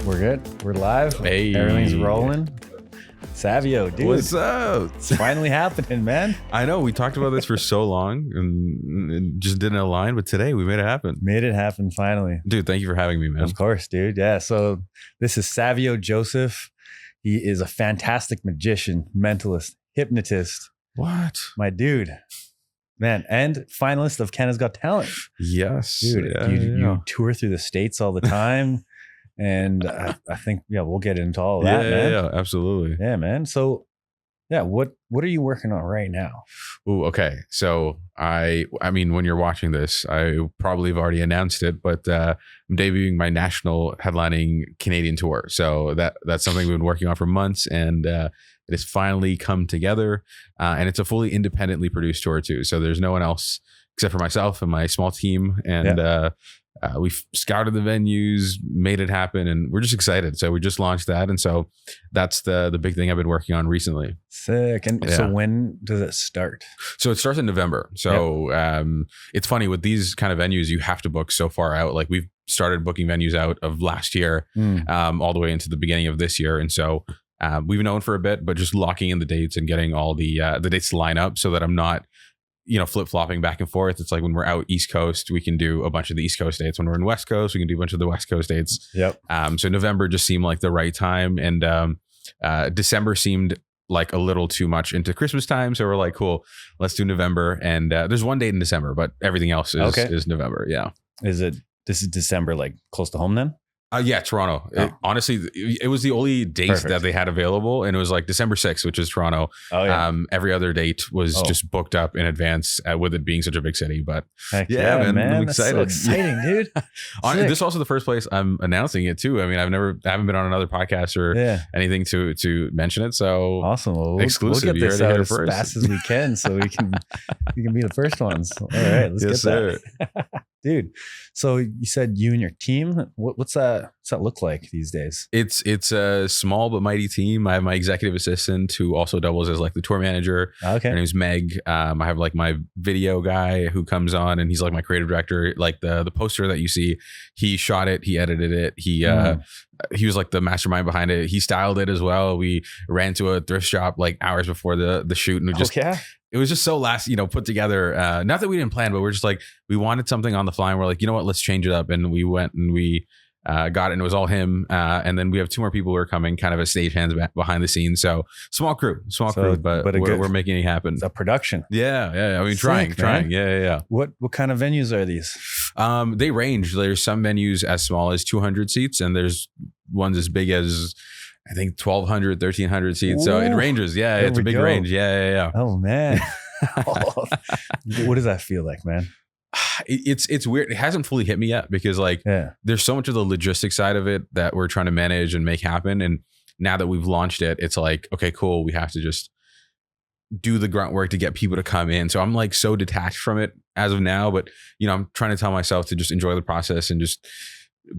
We're good. We're live. Hey. Everything's rolling. Savio, dude. What's up? It's finally happening, man. I know we talked about this for so long and it just didn't align, but today we made it happen. Made it happen finally. Dude, thank you for having me, man. Of course, dude. Yeah. So this is Savio Joseph. He is a fantastic magician, mentalist, hypnotist. What? My dude. Man, and finalist of Canada's Got Talent. Yes. Dude, you tour through the States all the time. And I think, we'll get into all of that, man. Yeah, absolutely. Yeah, man. So, what are you working on right now? Oh, okay. So I mean, when you're watching this, I probably have already announced it, but I'm debuting my national headlining Canadian tour. So that's something we've been working on for months, and it has finally come together. And it's a fully independently produced tour too. So there's no one else except for myself and my small team. And we've scouted the venues, made it happen, and we're just excited. So we just launched that. And so that's the big thing I've been working on recently. Sick. And so when does it start? So it starts in November. So it's funny with these kind of venues, you have to book so far out. Like we've started booking venues out of last year, all the way into the beginning of this year. And so we've known for a bit, but just locking in the dates and getting all the dates to line up so that I'm not flip-flopping back and forth. It's like when we're out East Coast, we can do a bunch of the East Coast dates. When we're in West Coast, we can do a bunch of the West Coast dates. Yep. So November just seemed like the right time. And December seemed like a little too much into Christmas time. So we're like, cool, let's do November. And there's one date in December, but everything else is November. Yeah. This is December, like close to home then? Yeah, Toronto. Oh. Honestly, it was the only date that they had available, and it was like December 6th, which is Toronto. Oh, yeah. Every other date was just booked up in advance, with it being such a big city. But heck man, I'm excited. That's so exciting, dude. This is also the first place I'm announcing it too. I mean, I haven't been on another podcast or anything to mention it. So awesome. Well, exclusive. We'll get this out as fast as we can, so we can be the first ones. All right, let's get that. Dude, so you said you and your team, what's that look like these days? It's a small but mighty team. I have my executive assistant who also doubles as like the tour manager. Okay. Her name's Meg. I have like my video guy who comes on and he's like my creative director. Like the poster that you see, he shot it, he edited it. He was like the mastermind behind it. He styled it as well. We ran to a thrift shop like hours before the shoot, and it was just so put together. Not that we didn't plan, but we're just like, we wanted something on the fly, and we're like, you know what, let's change it up. And we went and we got it, and it was all him. And then we have two more people who are coming kind of as stage hands behind the scenes. So small crew, but we're making it happen. It's a production. Yeah. I mean, trying. Yeah. What kind of venues are these? They range. There's some venues as small as 200 seats, and there's ones as big as I think 1,200, 1,300 seats. Ooh, so it ranges. Yeah, it's a big range. Yeah. Oh man. What does that feel like, man? It's weird. It hasn't fully hit me yet because there's so much of the logistics side of it that we're trying to manage and make happen. And now that we've launched it, it's like, okay, cool. We have to just do the grunt work to get people to come in. So I'm like so detached from it as of now, but I'm trying to tell myself to just enjoy the process and just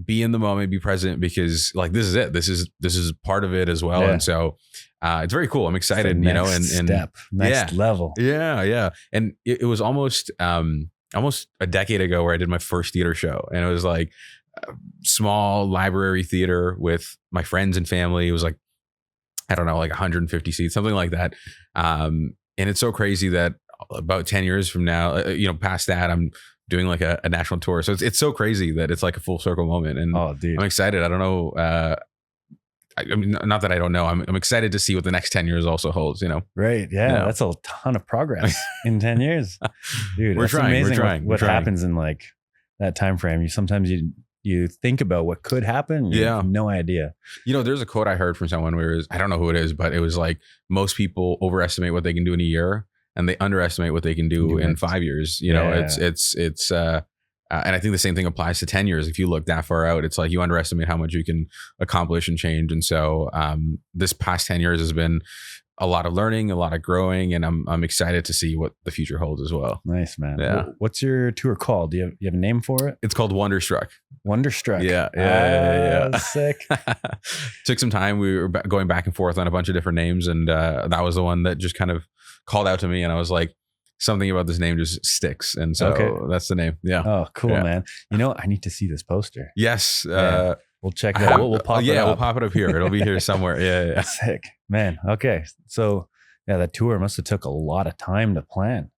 be in the moment, be present, because like this is it. This is part of it as well. And so it's very cool. I'm excited, next level. Yeah. And it was almost a decade ago where I did my first theater show, and it was like a small library theater with my friends and family. It was like, I don't know, like 150 seats, something like that. And it's so crazy that about 10 years from now, past that, I'm doing like a national tour. So it's so crazy that it's like a full circle moment. And I'm excited. I don't know. I mean, not that I don't know. I'm excited to see what the next 10 years also holds, Right. Yeah. That's a ton of progress in 10 years. Dude, we're trying. What happens in like that time frame. Sometimes you think about what could happen. You have no idea. There's a quote I heard from someone where I don't know who it is, but it was like, most people overestimate what they can do in a year, and they underestimate what they can do in 5 years. It's and I think the same thing applies to 10 years. If you look that far out, it's like you underestimate how much you can accomplish and change. And so this past 10 years has been a lot of learning, a lot of growing, and I'm excited to see what the future holds as well. Nice, man. Yeah. What's your tour called? Do you have a name for it? It's called Wonderstruck. Wonderstruck. Yeah. Sick. Took some time. We were going back and forth on a bunch of different names, and that was the one that just kind of called out to me, and I was like, something about this name just sticks. And so that's the name. Yeah. Oh, cool, man. I need to see this poster. Yes. We'll check it out. We'll pop it up. We'll pop it up here. It'll be here somewhere. Yeah. Sick, man. Okay, so yeah, that tour must have took a lot of time to plan.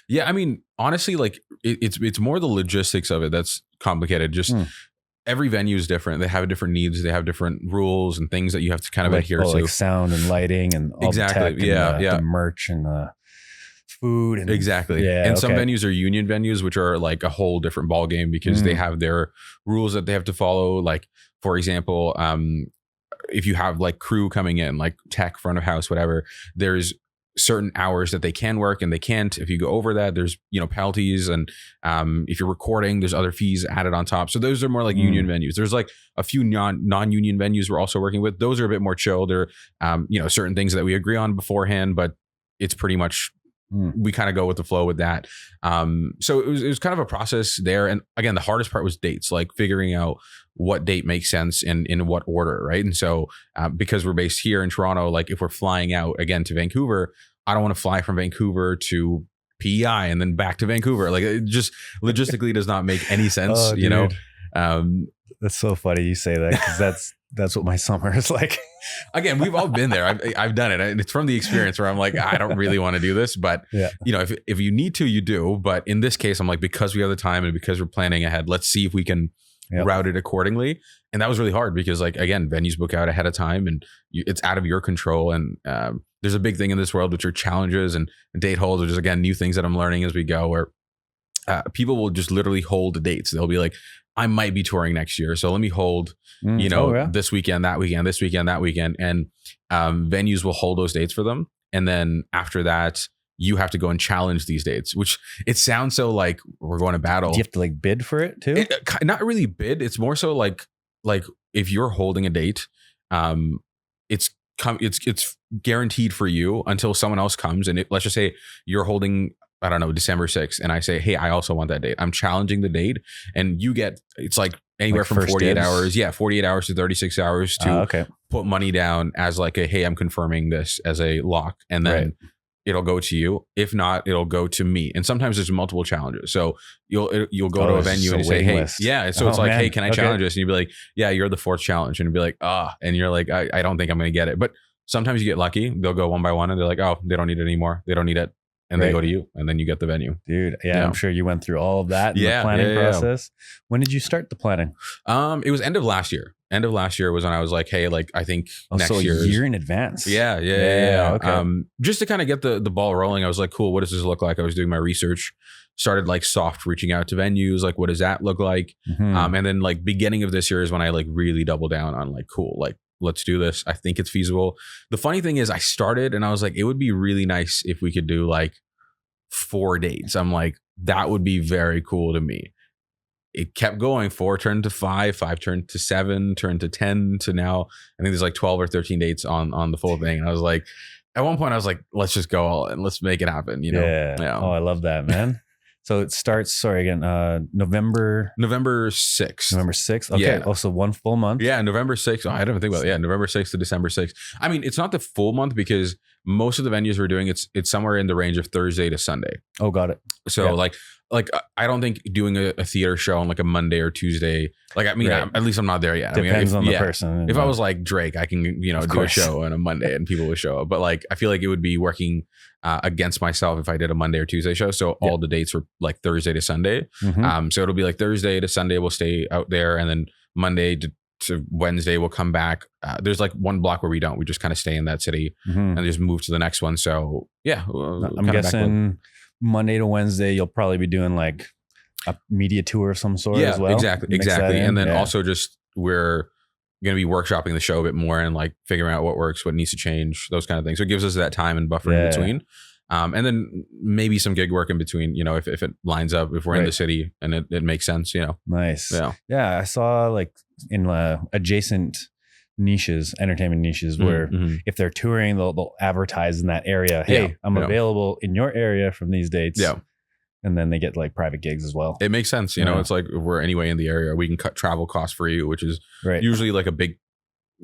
Yeah, I mean, honestly, like it's more the logistics of it that's complicated. Just every venue is different. They have different needs. They have different rules and things that you have to kind of adhere to. Like sound and lighting and all exactly. The tech and the merch and the food. And exactly. Yeah. And some venues are union venues, which are like a whole different ball game because they have their rules that they have to follow. Like, for example, if you have like crew coming in, like tech, front of house, whatever, there's certain hours that they can work and they can't. If you go over that, there's, you know, penalties. And if you're recording, there's other fees added on top. So those are more like union venues. There's like a few non-union venues we're also working with. Those are a bit more chill. They're, you know, certain things that we agree on beforehand, but it's pretty much, we kind of go with the flow with that. So it was kind of a process there. And again, the hardest part was dates, like figuring out what date makes sense and in what order. Right. And so because we're based here in Toronto, like if we're flying out again to Vancouver, I don't want to fly from Vancouver to PEI and then back to Vancouver. Like it just logistically does not make any sense, you know? That's so funny you say that because that's what my summer is like. Again, we've all been there. I've done it. And it's from the experience where I'm like, I don't really want to do this, but you know, if you need to, you do. But in this case, I'm like, because we have the time and because we're planning ahead, let's see if we can route it accordingly. And that was really hard because, like, again, venues book out ahead of time and it's out of your control. And there's a big thing in this world, which are challenges and date holds, which is, again, new things that I'm learning as we go, where people will just literally hold the dates. They'll be like, I might be touring next year, so let me hold, you know, this weekend, that weekend, this weekend, that weekend. And venues will hold those dates for them. And then after that, you have to go and challenge these dates, which it sounds so like we're going to battle. Do you have to like bid for it too? Not really bid. It's more so like if you're holding a date, it's guaranteed for you until someone else comes. And let's just say you're holding, I don't know, December 6th. And I say, hey, I also want that date. I'm challenging the date. And you get, it's like anywhere from 48 hours. Yeah. 48 hours to 36 hours to put money down as like hey, I'm confirming this as a lock. And then it'll go to you. If not, it'll go to me. And sometimes there's multiple challenges. So you'll go to a venue and you say, hey, so it's like, hey, can I challenge this? And you'd be like, yeah, you're the fourth challenge. And you'd be like, and you're like, I don't think I'm going to get it. But sometimes you get lucky. They'll go one by one and they're like, oh, they don't need it anymore. They don't need it. And they go to you and then you get the venue. Dude, I'm sure you went through all of that in the planning process. When did you start the planning? It was end of last year. End of last year was when I was like, hey, like I think next so year. A year in advance. Yeah. Okay. Just to kind of get the ball rolling, I was like, cool, what does this look like? I was doing my research, started like soft reaching out to venues, like what does that look like? And then like beginning of this year is when I like really double down on like, cool, like let's do this. I think it's feasible. The funny thing is I started and I was like, it would be really nice if we could do like 4 dates. I'm like, that would be very cool to me. It kept going. 4 turned to 5, 5 turned to 7, turned to 10 to now. I think there's like 12 or 13 dates on the full thing. And I was like, at one point I was like, let's just go all and let's make it happen. You know? Yeah. Oh, I love that, man. So it starts, November 6th. November 6th. Okay. Yeah. Also 1 full month. Yeah. November 6th. Oh, I don't even think about it. Yeah. November 6th to December 6th. I mean, it's not the full month because most of the venues we're doing, it's somewhere in the range of Thursday to Sunday. Oh, got it. So like I don't think doing a theater show on like a Monday or Tuesday, like, I mean, at least I'm not there yet. Depends on the person. If I was like Drake, I can, do a show on a Monday and people would show up. But like, I feel like it would be working against myself if I did a Monday or Tuesday show. So all the dates were like Thursday to Sunday. So it'll be like Thursday to Sunday, we'll stay out there. And then Monday to Wednesday, we'll come back. There's like one block where we just kind of stay in that city and just move to the next one. So yeah. I'm guessing Monday to Wednesday, you'll probably be doing like a media tour of some sort as well. Exactly. And then also just we're going to be workshopping the show a bit more and like figuring out what works, what needs to change, those kind of things. So it gives us that time and buffer in between. And then maybe some gig work in between, if it lines up, if we're in the city and it makes sense, Nice. Yeah. I saw like in adjacent niches, entertainment niches, where if they're touring, they'll advertise in that area. Hey, I'm available in your area from these dates. Yeah. And then they get like private gigs as well. It makes sense. It's like if we're anyway in the area, we can cut travel costs for you, which is usually like a big,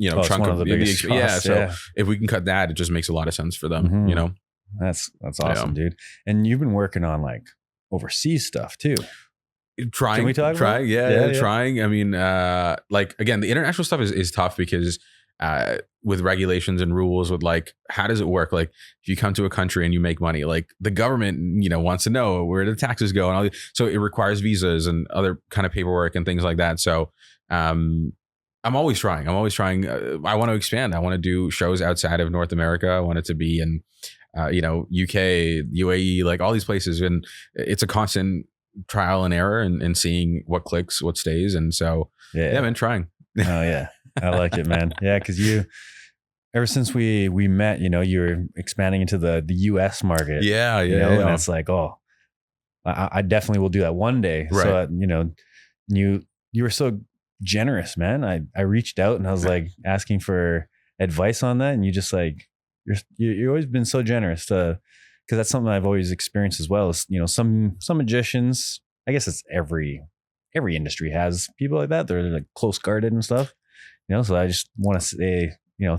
chunk of the biggest costs. Yeah. So if we can cut that, it just makes a lot of sense for them, That's awesome, dude. And you've been working on like overseas stuff too. Trying. Can we talk about it? Yeah, trying. I mean, like again, the international stuff is tough because with regulations and rules, with like, how does it work? Like, if you come to a country and you make money, like the government, wants to know where the taxes go and all. So it requires visas and other kind of paperwork and things like that. So I'm always trying. I want to expand. I want to do shows outside of North America. I want it to be in, UK, UAE, like all these places. And it's a constant trial and error and seeing what clicks, what stays. And so, yeah, man, trying. Oh yeah. I like it, man. Yeah. Cause ever since we met, you're expanding into the US market. Yeah. And it's like, oh, I definitely will do that one day. Right. So, you were so generous, man. I reached out and I was like asking for advice on that. And you just like, you've always been so generous because that's something I've always experienced as well. Is, some magicians, I guess it's every industry has people like that. They're like close guarded and stuff, so I just want to say,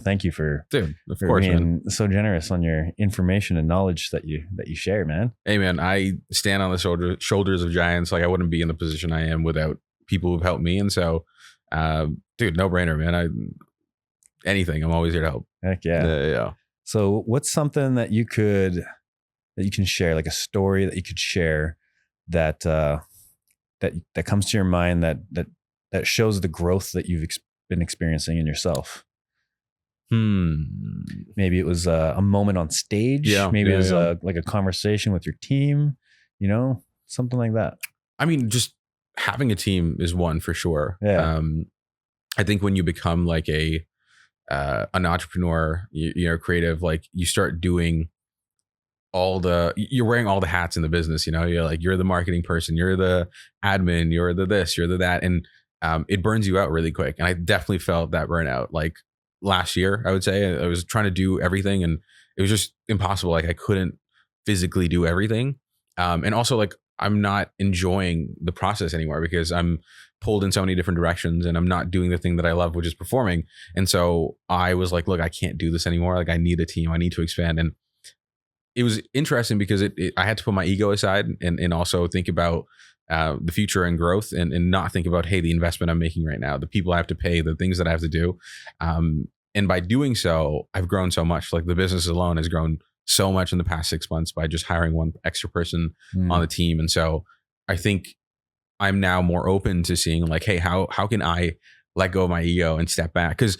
thank you for being so generous on your information and knowledge that you share, man. Hey man, I stand on the shoulders of giants. Like I wouldn't be in the position I am without people who've helped me. And so, dude, no brainer, man. Anything, I'm always here to help. Heck yeah. Yeah. So what's something that you can share, like a story that you could share that comes to your mind that shows the growth that you've been experiencing in yourself? Maybe it was a moment on stage. Yeah. Maybe it was like a conversation with your team, something like that. I mean, just having a team is one for sure. Yeah. I think when you become like an entrepreneur, you're creative, like you start doing you're wearing all the hats in the business, you're the marketing person, you're the admin, you're the this, you're the that. And it burns you out really quick. And I definitely felt that burnout. Like last year, I would say I was trying to do everything and it was just impossible. Like I couldn't physically do everything. And also like, I'm not enjoying the process anymore because I'm pulled in so many different directions and I'm not doing the thing that I love, which is performing. And so I was like, look, I can't do this anymore. Like I need a team. I need to expand. And it was interesting because I had to put my ego aside and also think about the future and growth and not think about, hey, the investment I'm making right now, the people I have to pay, the things that I have to do. And by doing so, I've grown so much. Like the business alone has grown so much in the past 6 months by just hiring one extra person on the team. And so I think I'm now more open to seeing like, hey, how can I let go of my ego and step back? Because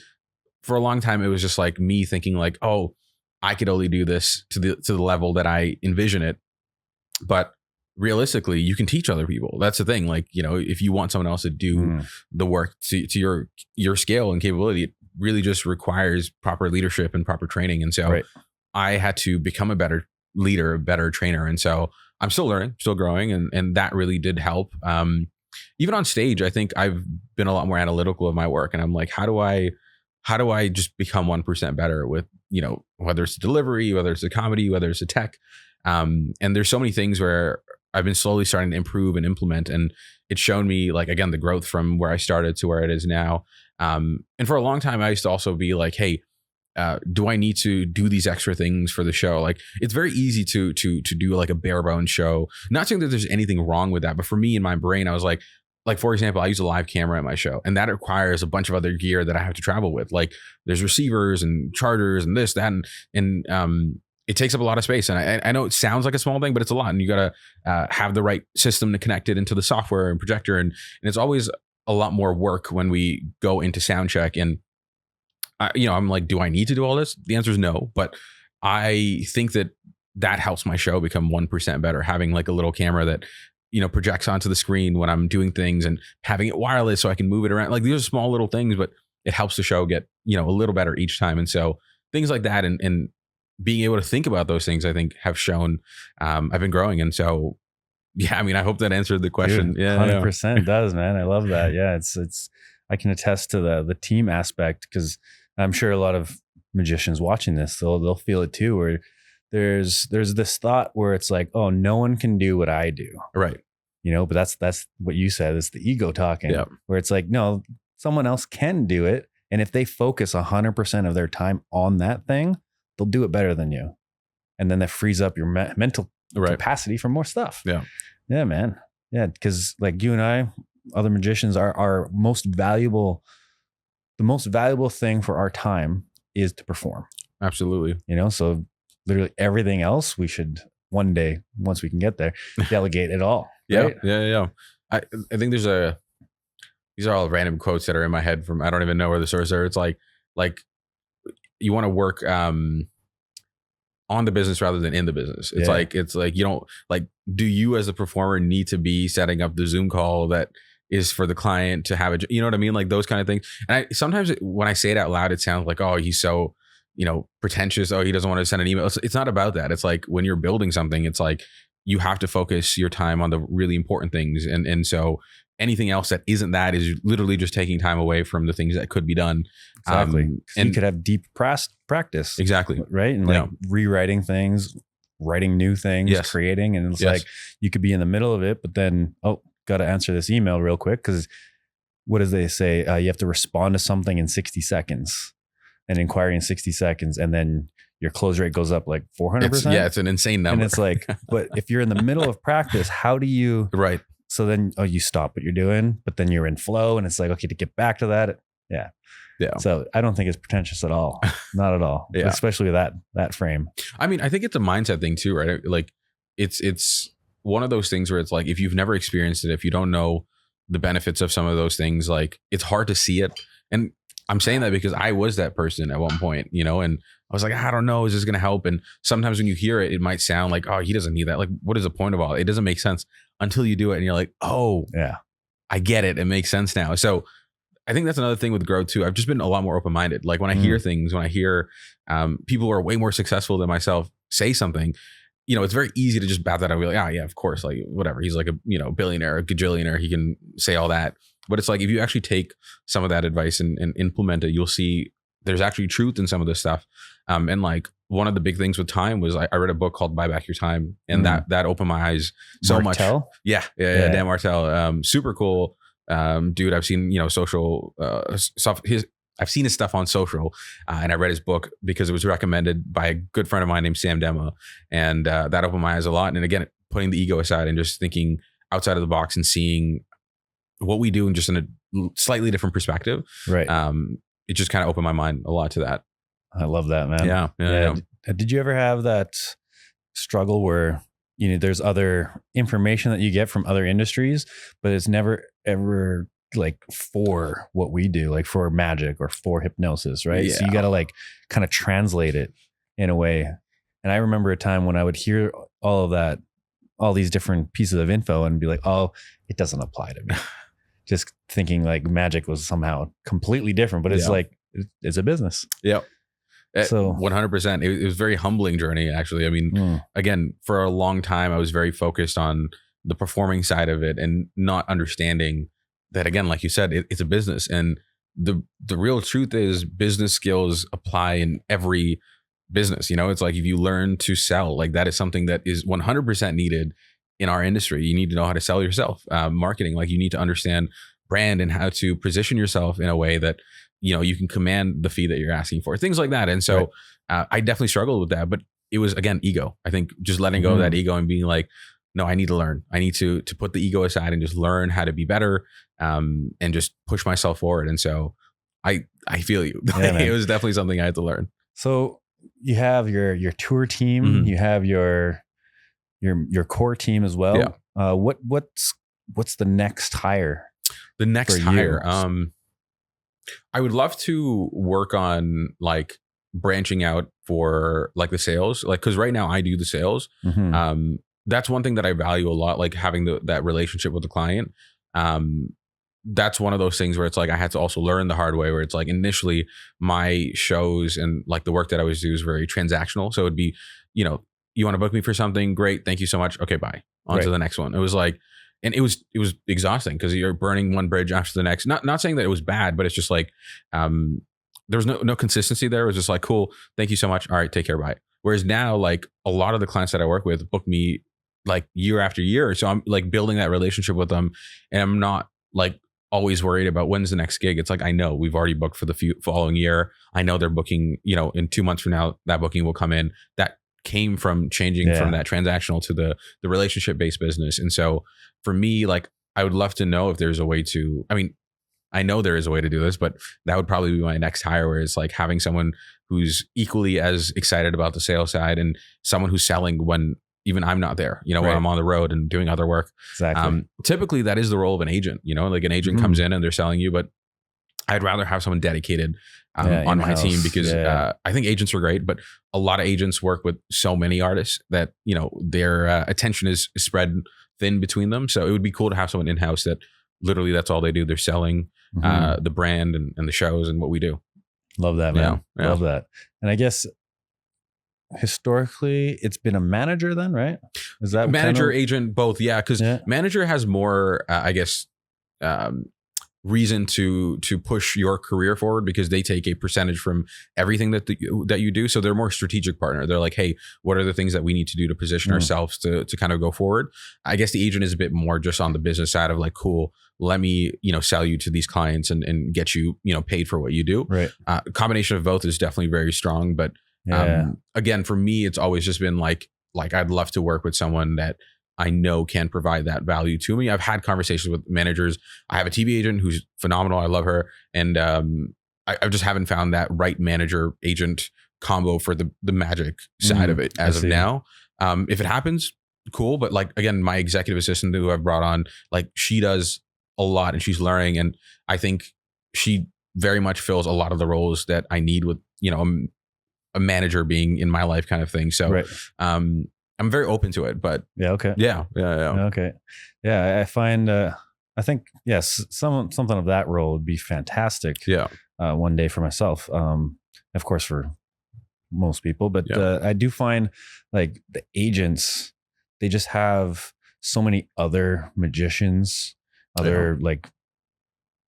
for a long time, it was just like me thinking like, oh, I could only do this to the level that I envision it. But realistically, you can teach other people. That's the thing. Like, if you want someone else to do the work to your scale and capability, it really just requires proper leadership and proper training. And so I had to become a better leader, a better trainer. And so I'm still learning, still growing. And that really did help. Even on stage, I think I've been a lot more analytical of my work. And I'm like, how do I just become 1% better with, whether it's delivery, whether it's a comedy, whether it's a tech. And there's so many things where I've been slowly starting to improve and implement. And it's shown me like, again, the growth from where I started to where it is now. And for a long time, I used to also be like, hey, do I need to do these extra things for the show? Like it's very easy to do like a bare bones show. Not saying that there's anything wrong with that, but for me in my brain, I was like for example, I use a live camera at my show and that requires a bunch of other gear that I have to travel with. Like there's receivers and chargers and this, that, and it takes up a lot of space. And I know it sounds like a small thing, but it's a lot. And you got to have the right system to connect it into the software and projector. And it's always a lot more work when we go into sound check. And I'm like, do I need to do all this? The answer is no. But I think that helps my show become 1% better. Having like a little camera that, projects onto the screen when I'm doing things and having it wireless so I can move it around. Like these are small little things, but it helps the show get, a little better each time. And so things like that and being able to think about those things, I think have shown I've been growing. And so, yeah, I mean, I hope that answered the question. Dude, 100% does, man. I love that. Yeah. It's I can attest to the team aspect because I'm sure a lot of magicians watching this, they'll feel it too, where there's this thought where it's like, oh, no one can do what I do. Right. But that's what you said. It's the ego talking where it's like, no, someone else can do it. And if they focus 100% of their time on that thing, they'll do it better than you. And then that frees up your mental capacity for more stuff. Yeah. Yeah, man. Yeah. Cause like you and I, other magicians, are the most valuable thing for our time is to perform. Absolutely. So literally everything else we should one day, once we can get there, delegate it all. Yeah. Right? Yeah. I think these are all random quotes that are in my head from, I don't even know where the source are. It's like you want to work on the business rather than in the business. It's like you don't like, do you as a performer need to be setting up the Zoom call that is for the client to have you know what I mean? Like those kind of things. And sometimes when I say it out loud, it sounds like, oh, he's so, pretentious. Oh, he doesn't want to send an email. It's not about that. It's like when you're building something, it's like you have to focus your time on the really important things. And so anything else that isn't that is literally just taking time away from the things that could be done. Exactly. And you could have deep practice. Exactly. Right. And like rewriting things, writing new things, creating. And it's like, you could be in the middle of it, but then, got to answer this email real quick. Cause what does they say? You have to respond to something in 60 seconds, an inquiry in 60 seconds. And then your close rate goes up like 400%. It's an insane number. And it's like, but if you're in the middle of practice, how do you, right. So then, you stop what you're doing, but then you're in flow and it's like, okay, to get back to that. Yeah. Yeah. So I don't think it's pretentious at all. Not at all. Yeah. Especially with that frame. I mean, I think it's a mindset thing too, right? Like it's one of those things where it's like, if you've never experienced it, if you don't know the benefits of some of those things, like it's hard to see it. And I'm saying that because I was that person at one point, and I was like, I don't know, is this going to help? And sometimes when you hear it, it might sound like, oh, he doesn't need that. Like, what is the point of all? It doesn't make sense until you do it. And you're like, oh, yeah, I get it. It makes sense now. So I think that's another thing with Grow too. I've just been a lot more open-minded. Like when I hear things, when I hear people who are way more successful than myself say something, it's very easy to just bat that out and be like, yeah, of course, like whatever. He's like a, billionaire, a gajillionaire. He can say all that. But it's like, if you actually take some of that advice and implement it, you'll see there's actually truth in some of this stuff. And like one of the big things with time was I read a book called Buy Back Your Time. And that opened my eyes so Martell? Much. Yeah. Dan Martell. Super cool dude. I've seen, social stuff. I've seen his stuff on social, and I read his book because it was recommended by a good friend of mine named Sam Demo. And that opened my eyes a lot. And again, putting the ego aside and just thinking outside of the box and seeing what we do in just in a slightly different perspective. Right. It just kind of opened my mind a lot to that. I love that, man. Yeah. Did you ever have that struggle where, there's other information that you get from other industries, but it's never ever like for what we do, like for magic or for hypnosis, right? Yeah. So you got to like kind of translate it in a way. And I remember a time when I would hear all of that, all these different pieces of info and be like, oh, it doesn't apply to me. Just thinking like magic was somehow completely different, but it's like, it's a business. Yeah. So 100%. It was a very humbling journey, actually. I mean, again, for a long time, I was very focused on the performing side of it and not understanding that, again, like you said, it's a business. And the real truth is business skills apply in every business. It's like if you learn to sell, like that is something that is 100% needed in our industry. You need to know how to sell yourself. Marketing, like you need to understand brand and how to position yourself in a way that you can command the fee that you're asking for, things like that. And so I definitely struggled with that, but it was, again, ego. I think just letting go of that ego and being like, no, I need to learn. I need to put the ego aside and just learn how to be better, and just push myself forward. And so I feel you. Yeah, it was definitely something I had to learn. So you have your tour team, you have your core team as well. Yeah. What's the next hire? The next hire. I would love to work on like branching out for like the sales, like, cause right now I do the sales. That's one thing that I value a lot, like having that relationship with the client. That's one of those things where it's like, I had to also learn the hard way, where it's like initially my shows and like the work that I was doing is very transactional. So it'd be, you want to book me for something? Great. Thank you so much. Okay. Bye. On to the next one. It was like, and it was exhausting because you're burning one bridge after the next. Not saying that it was bad, but it's just like, there was no consistency there. It was just like, cool. Thank you so much. All right. Take care. Bye. Whereas now, like a lot of the clients that I work with book me like year after year. So I'm like building that relationship with them, and I'm not like always worried about when's the next gig. It's like, I know we've already booked for the following year. I know they're booking, in 2 months from now, that booking will come in. That came from changing from that transactional to the relationship based business. And so for me, like, I would love to know if there's a way to, I mean, I know there is a way to do this, but that would probably be my next hire, where it's like having someone who's equally as excited about the sales side and someone who's selling when even I'm not there, you know, when I'm on the road and doing other work. Exactly. Typically that is the role of an agent, you know, like an agent comes in and they're selling you, but I'd rather have someone dedicated on my team, because I think agents are great, but a lot of agents work with so many artists that, you know, their attention is spread thin between them. So it would be cool to have someone in-house that literally that's all they do. They're selling the brand and the shows and what we do. Love that, man. Yeah. Love that. And I guess historically it's been a manager then, right? Is that manager, agent, both? Yeah. Cause manager has more, I guess, reason to push your career forward, because they take a percentage from everything that you do. So they're more strategic partner. They're like, hey, what are the things that we need to do to position ourselves to kind of go forward? I guess the agent is a bit more just on the business side of like, cool, let me, you know, sell you to these clients and get you, you know, paid for what you do. Right. A combination of both is definitely very strong. But again, for me, it's always just been like I'd love to work with someone that I know can provide that value to me. I've had conversations with managers. I have a TV agent who's phenomenal. I love her. And I just haven't found that right manager agent combo for the magic side of it as of now. If it happens, cool. But like, again, my executive assistant who I've brought on, like, she does a lot and she's learning. And I think she very much fills a lot of the roles that I need with, you know, a manager being in my life kind of thing. So, I'm very open to it, but okay. Okay. Yeah. I find, I think, yes, something of that role would be fantastic. One day for myself. Of course, for most people, but I do find like the agents, they just have so many other magicians, other like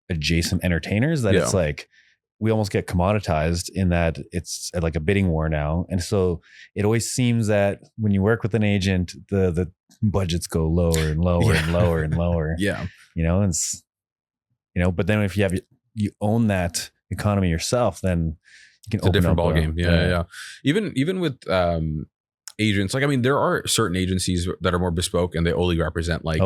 adjacent entertainers that it's like, we almost get commoditized in that it's like a bidding war now. And so it always seems that when you work with an agent, the budgets go lower and lower and lower and lower. You know, and but then if you own that economy yourself, then you can it's open a different ballgame. Even with agents, like, I mean, there are certain agencies that are more bespoke and they only represent like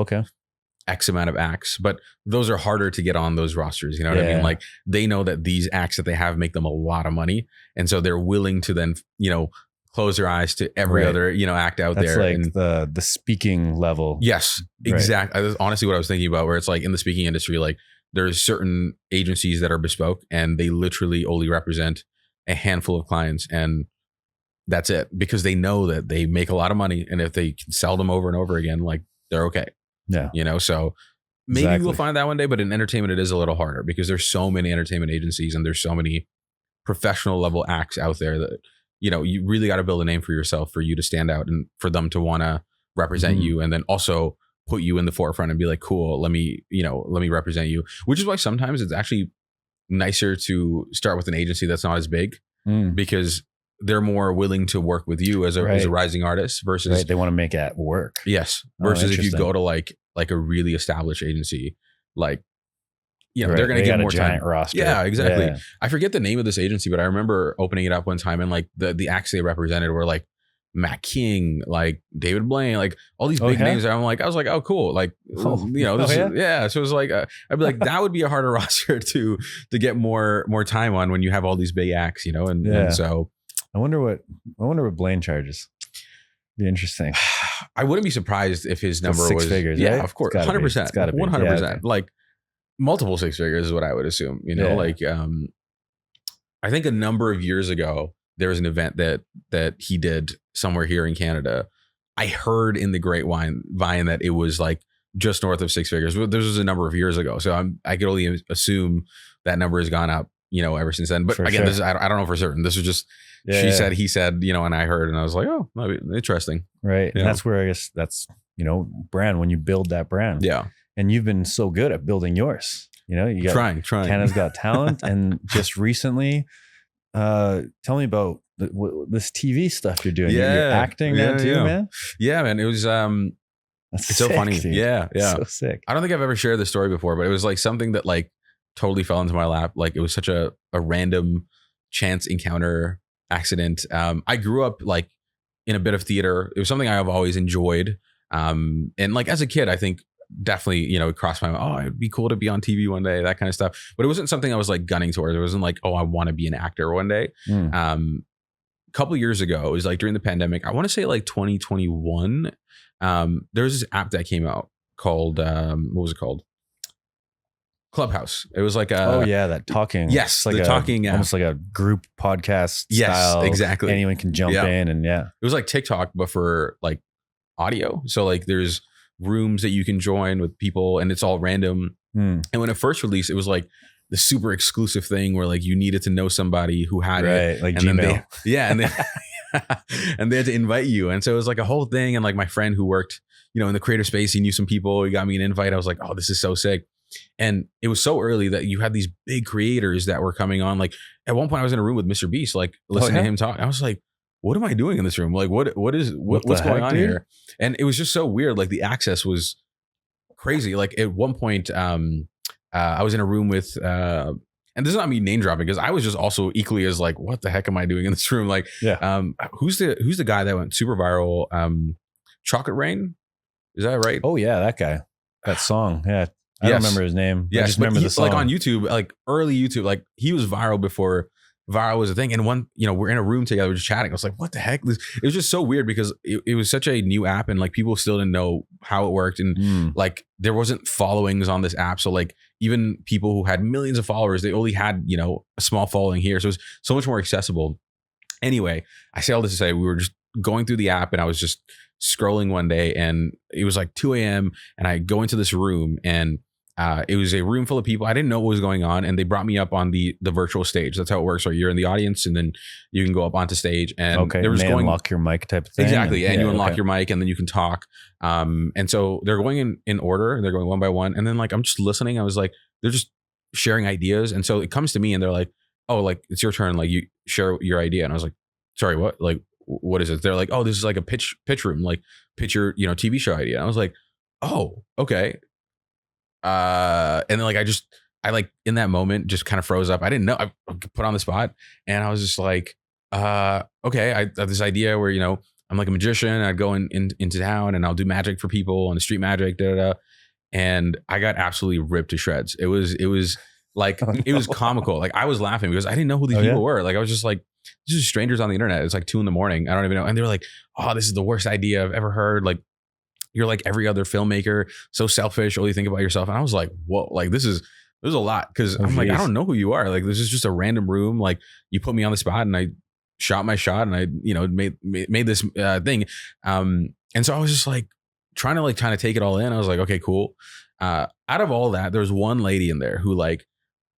X amount of acts, but those are harder to get on those rosters. You know what I mean? Like, they know that these acts that they have make them a lot of money. And so they're willing to then, you know, close their eyes to every other, you know, act out there. That's like the speaking level. Yes, exactly. That's honestly what I was thinking about, where it's like in the speaking industry, like there's certain agencies that are bespoke and they literally only represent a handful of clients. And that's it, because they know that they make a lot of money. And if they can sell them over and over again, like, they're okay. You know, so maybe we'll find that one day, but in entertainment, it is a little harder because there's so many entertainment agencies and there's so many professional level acts out there that, you know, you really got to build a name for yourself for you to stand out and for them to want to represent you, and then also put you in the forefront and be like, cool, let me represent you, which is why sometimes it's actually nicer to start with an agency that's not as big because they're more willing to work with you as a rising artist versus they want to make it work. Yes. Versus if you go to like a really established agency, like, you know, they're going to give more time. Roster. Yeah, exactly. Yeah. I forget the name of this agency, but I remember opening it up one time and like the acts they represented were like Matt King, like David Blaine, like all these big names. I was like, oh, cool. Like, you know, this is, so it was like, I'd be like, that would be a harder roster to get more time on when you have all these big acts, you know? And so I wonder what Blaine charges. Be interesting. I wouldn't be surprised if his number six was figures. Yeah, right? of course. 100%. It's gotta be 100%. Like multiple six figures is what I would assume, you know, like, I think a number of years ago, there was an event that he did somewhere here in Canada. I heard in the grapevine that it was like just north of six figures. This was a number of years ago. So I could only assume that number has gone up, you know, ever since then. But again, this is, I don't know for certain. This was just, she said, he said, you know, and I heard, and I was like, oh, that'd be interesting. Right. And that's where I guess that's, you know, brand, when you build that brand. Yeah. And you've been so good at building yours, you know, you got trying. Canada's Got Talent. And just recently, tell me about this TV stuff you're doing. You're acting now too, man. Yeah, man. It was, it's sick, so funny. Dude. Yeah. So sick. I don't think I've ever shared this story before, but it was like something that like totally fell into my lap. Like, it was such a random chance encounter accident. I grew up like in a bit of theater. It was something I've always enjoyed. And like as a kid, I think definitely, it crossed my mind, oh, it'd be cool to be on TV one day, that kind of stuff. But it wasn't something I was like gunning towards. It wasn't like, oh, I want to be an actor one day. A couple years ago, it was like during the pandemic, I want to say like 2021. There was this app that came out called, what was it called? Clubhouse. It was like that talking. Yes, like the talking app. Almost like a group podcast style. Yes, exactly. Anyone can jump in and It was like TikTok, but for like audio. So like there's rooms that you can join with people and it's all random. And when it first released, it was like the super exclusive thing where like you needed to know somebody who had it. Like and Gmail. And they had to invite you. And so it was like a whole thing. And like my friend who worked, in the creator space, he knew some people, he got me an invite. I was like, oh, this is so sick. And it was so early that you had these big creators that were coming on. Like at one point I was in a room with Mr. Beast, like listening to him talk. I was like, what am I doing in this room? Like, what's going on here? And it was just so weird. Like the access was crazy. Like at one point, I was in a room with, and this is not me name dropping because I was just also equally as like, what the heck am I doing in this room? Like, who's the guy that went super viral? Chocolate Rain, is that right? Oh yeah, that guy. That song, yeah. I don't remember his name. Yes, I just remember the song. Like on YouTube, like early YouTube, like he was viral before viral was a thing. And we're in a room together, we're just chatting. I was like, what the heck? It was just so weird because it was such a new app and like people still didn't know how it worked. And like there wasn't followings on this app. So like even people who had millions of followers, they only had, a small following here. So it was so much more accessible. Anyway, I say all this to say we were just going through the app and I was just scrolling one day and it was like 2 a.m. and I go into this room and it was a room full of people. I didn't know what was going on. And they brought me up on the virtual stage. That's how it works. So you're in the audience and then you can go up onto stage and there was unlock your mic type of thing. Exactly. And you unlock your mic and then you can talk. And so they're going in order and they're going one by one. And then like, I'm just listening. I was like, they're just sharing ideas. And so it comes to me and they're like, oh, like it's your turn. Like you share your idea. And I was like, sorry, what? Like, what is it? They're like, oh, this is like a pitch room, like pitch your, TV show idea. And I was like, oh, okay. And then like I like in that moment just kind of froze up. I didn't know. I put on the spot and I was just like, okay, I have this idea where I'm like a magician. I'd go into town and I'll do magic for people on the street magic, and I got absolutely ripped to shreds. It was like it was comical. Like I was laughing because I didn't know who these people were. Like I was just like, this is strangers on the internet. It's like 2 a.m. I don't even know. And they were like, oh, this is the worst idea I've ever heard. Like you're like every other filmmaker, so selfish, only think about yourself. And I was like, whoa, like there's a lot. Cause I'm like, I don't know who you are. Like, this is just a random room. Like you put me on the spot and I shot my shot and I, made this thing. And so I was just like trying to take it all in. I was like, okay, cool. Out of all that, there was one lady in there who like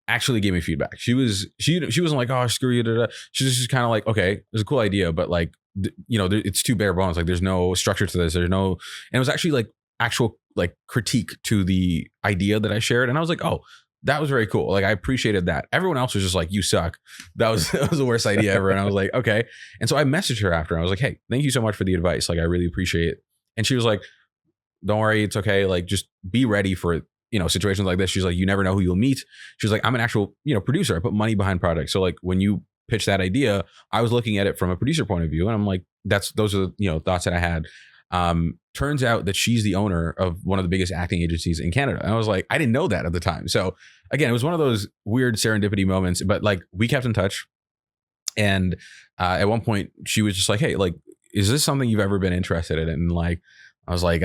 actually gave me feedback. She wasn't like, oh, screw you. She was just kind of like, okay, it's a cool idea, but like, it's too bare bones. Like there's no structure to this. And it was actually like actual like critique to the idea that I shared. And I was like, oh, that was very cool. Like I appreciated that. Everyone else was just like, you suck. That was the worst idea ever. And I was like, okay. And so I messaged her after. I was like, hey, thank you so much for the advice. Like I really appreciate it. And she was like, don't worry, it's okay. Like just be ready for it. Situations like this. She's like, you never know who you'll meet. She's like, I'm an actual, producer. I put money behind projects. So like when you pitch that idea, I was looking at it from a producer point of view. And I'm like, those are the, thoughts that I had. Turns out that she's the owner of one of the biggest acting agencies in Canada. And I was like, I didn't know that at the time. So again, it was one of those weird serendipity moments, but like we kept in touch. And at one point she was just like, hey, like, is this something you've ever been interested in? And like, I was like,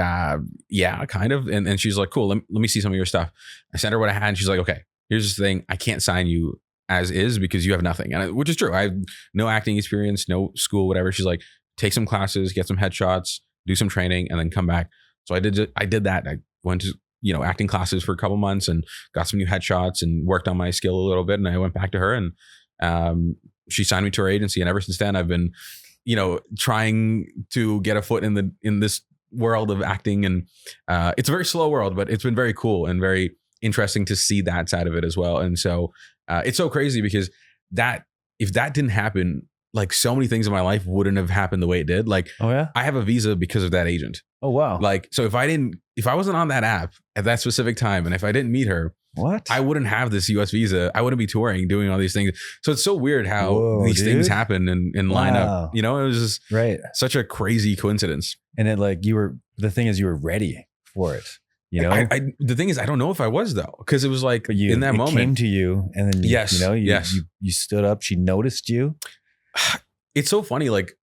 yeah, kind of. And she's like, cool, let me see some of your stuff. I sent her what I had and she's like, okay, here's this thing. I can't sign you as is because you have nothing. Which is true. I have no acting experience, no school, whatever. She's like, take some classes, get some headshots, do some training, and then come back. So I did that. I went to, acting classes for a couple months and got some new headshots and worked on my skill a little bit. And I went back to her and she signed me to her agency. And ever since then, I've been, trying to get a foot in this world of acting. And it's a very slow world, but it's been very cool and very interesting to see that side of it as well. And so it's so crazy because if that didn't happen, like so many things in my life wouldn't have happened the way it did. Like, oh yeah, I have a visa because of that agent. Oh wow. Like, so if I wasn't on that app at that specific time, and if I didn't meet her, what? I wouldn't have this US visa. I wouldn't be touring, doing all these things. So it's so weird how these things happen and line up. You know, it was just such a crazy coincidence. And it like the thing is you were ready for it. You know, the thing is, I don't know if I was though, because it was like in that moment, came to you, and then you stood up. She noticed you. It's so funny. Like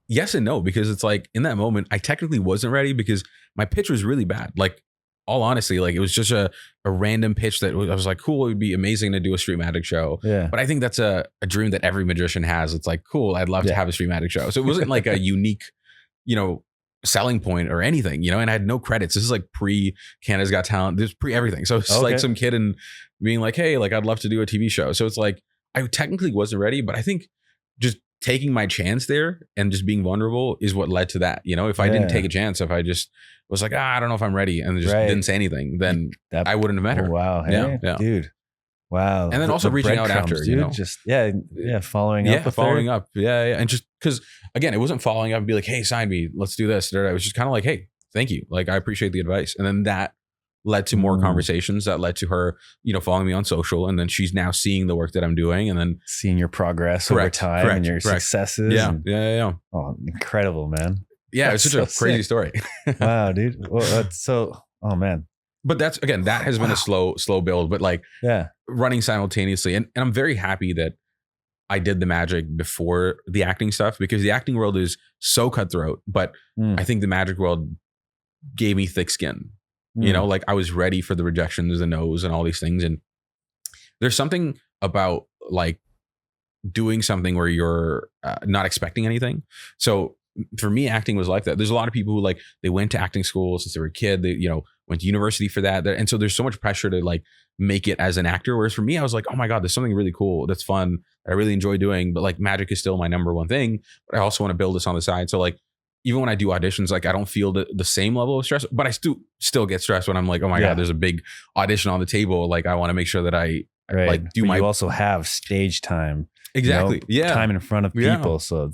yes and no, because it's like in that moment, I technically wasn't ready because my pitch was really bad. Like, all honesty, like it was just a random pitch that I was like, cool, it would be amazing to do a street magic show. Yeah. But I think that's a dream that every magician has. It's like, cool, I'd love to have a street magic show. So it wasn't like a unique, selling point or anything, and I had no credits. This is like pre Canada's Got Talent. This is pre everything. So it's like some kid and being like, hey, like I'd love to do a TV show. So it's like, I technically wasn't ready, but I think just taking my chance there and just being vulnerable is what led to that. If I didn't take a chance, if I just was like, I don't know if I'm ready, and just didn't say anything, then I wouldn't have met her. Oh, wow. Hey, yeah, dude. Wow. And then also reaching out after, dude, just following up. Following up. Yeah. And just because, again, it wasn't following up and be like, hey, sign me, let's do this. It was just kind of like, hey, thank you. Like, I appreciate the advice. And then that led to more conversations, that led to her, following me on social. And then she's now seeing the work that I'm doing, and then seeing your progress over time and your successes. Yeah. Oh, incredible, man. Yeah. It's such a crazy story. Wow, dude. Well, that's so, oh man. But that's, again, that has been a slow build, but like running simultaneously. And I'm very happy that I did the magic before the acting stuff, because the acting world is so cutthroat, but I think the magic world gave me thick skin. Like I was ready for the rejections, the no's, and all these things. And there's something about like doing something where you're not expecting anything. So for me, acting was like that. There's a lot of people who like, they went to acting school since they were a kid. They, went to university for that. And so there's so much pressure to like make it as an actor. Whereas for me, I was like, oh my God, there's something really cool. That's fun. That I really enjoy doing. But like magic is still my number one thing. But I also want to build this on the side. So like, even when I do auditions, like I don't feel the same level of stress, but I still get stressed when I'm like, oh my God, there's a big audition on the table. Like I want to make sure that I like do you also have stage time. Exactly. Time in front of people. So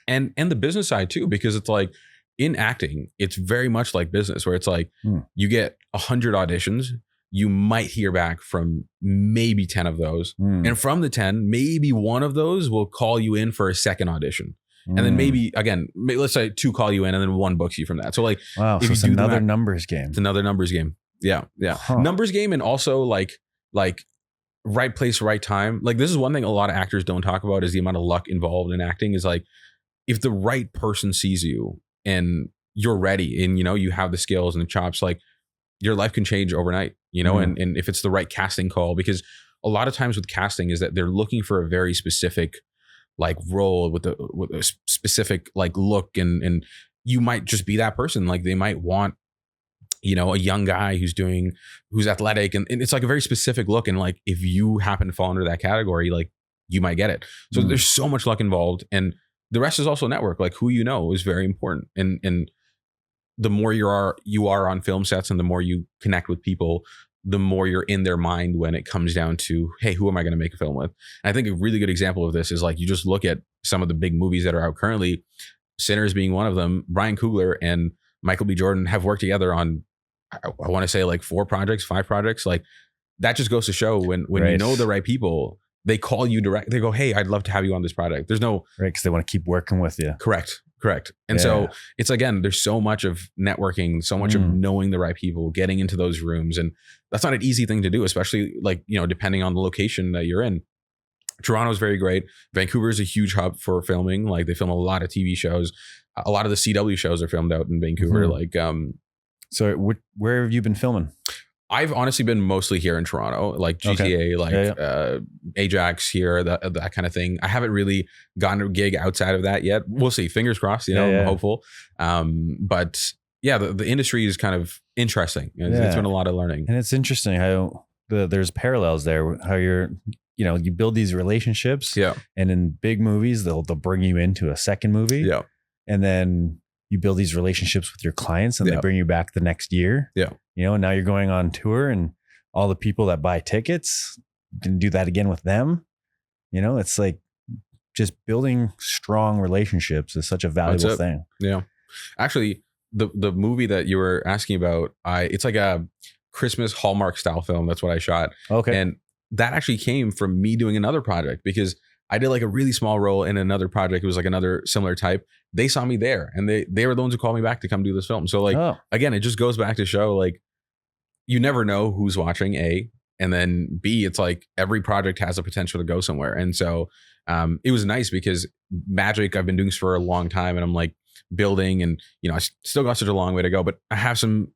and the business side too, because it's like in acting, it's very much like business, where it's like you get 100 auditions. You might hear back from maybe 10 of those. And from the 10, maybe one of those will call you in for a second audition. And then maybe, again, let's say 2 call you in and then 1 books you from that. So like, wow, so it's another numbers game. It's another numbers game. Yeah. Huh. Numbers game. And also like right place, right time. Like this is one thing a lot of actors don't talk about, is the amount of luck involved in acting. Is like, if the right person sees you and you're ready and, you have the skills and the chops, like your life can change overnight, and if it's the right casting call, because a lot of times with casting is that they're looking for a very specific like role with a specific like look, and you might just be that person. Like they might want, a young guy who's athletic, and it's like a very specific look. And like, if you happen to fall under that category, like you might get it. So there's so much luck involved, and the rest is also network. Like who is very important. And the more you are on film sets, and the more you connect with people, the more you're in their mind when it comes down to, hey, who am I going to make a film with? And I think a really good example of this is like, you just look at some of the big movies that are out currently, Sinners being one of them. Ryan Coogler and Michael B. Jordan have worked together on, I want to say like 5 projects. Like that just goes to show when you know the right people, they call you direct. They go, hey, I'd love to have you on this project. There's no... Right, because they want to keep working with you. Correct. And so it's, again, there's so much of networking, so much of knowing the right people, getting into those rooms. And that's not an easy thing to do, especially like, depending on the location that you're in. Toronto is very great. Vancouver is a huge hub for filming. Like they film a lot of TV shows. A lot of the CW shows are filmed out in Vancouver. So where have you been filming? I've honestly been mostly here in Toronto, like GTA, Ajax here, that kind of thing. I haven't really gotten a gig outside of that yet. We'll see. Fingers crossed, I'm hopeful. But yeah, the industry is kind of interesting. It's been a lot of learning. And it's interesting how there's parallels there, how you build these relationships. Yeah. And in big movies, they'll bring you into a second movie. Yeah. And then you build these relationships with your clients, and they bring you back the next year. Yeah. And now you're going on tour, and all the people that buy tickets, you can do that again with them. It's like just building strong relationships is such a valuable thing. Yeah. Actually, the movie that you were asking about, it's like a Christmas Hallmark style film. That's what I shot. Okay. And that actually came from me doing another project, because I did like a really small role in another project. It was like another similar type. They saw me there, and they were the ones who called me back to come do this film. So like, again, it just goes back to show like, you never know who's watching, A, and then B, it's like every project has the potential to go somewhere. And so it was nice because magic, I've been doing this for a long time, and I'm like building, and you know, I still got such a long way to go, but I have some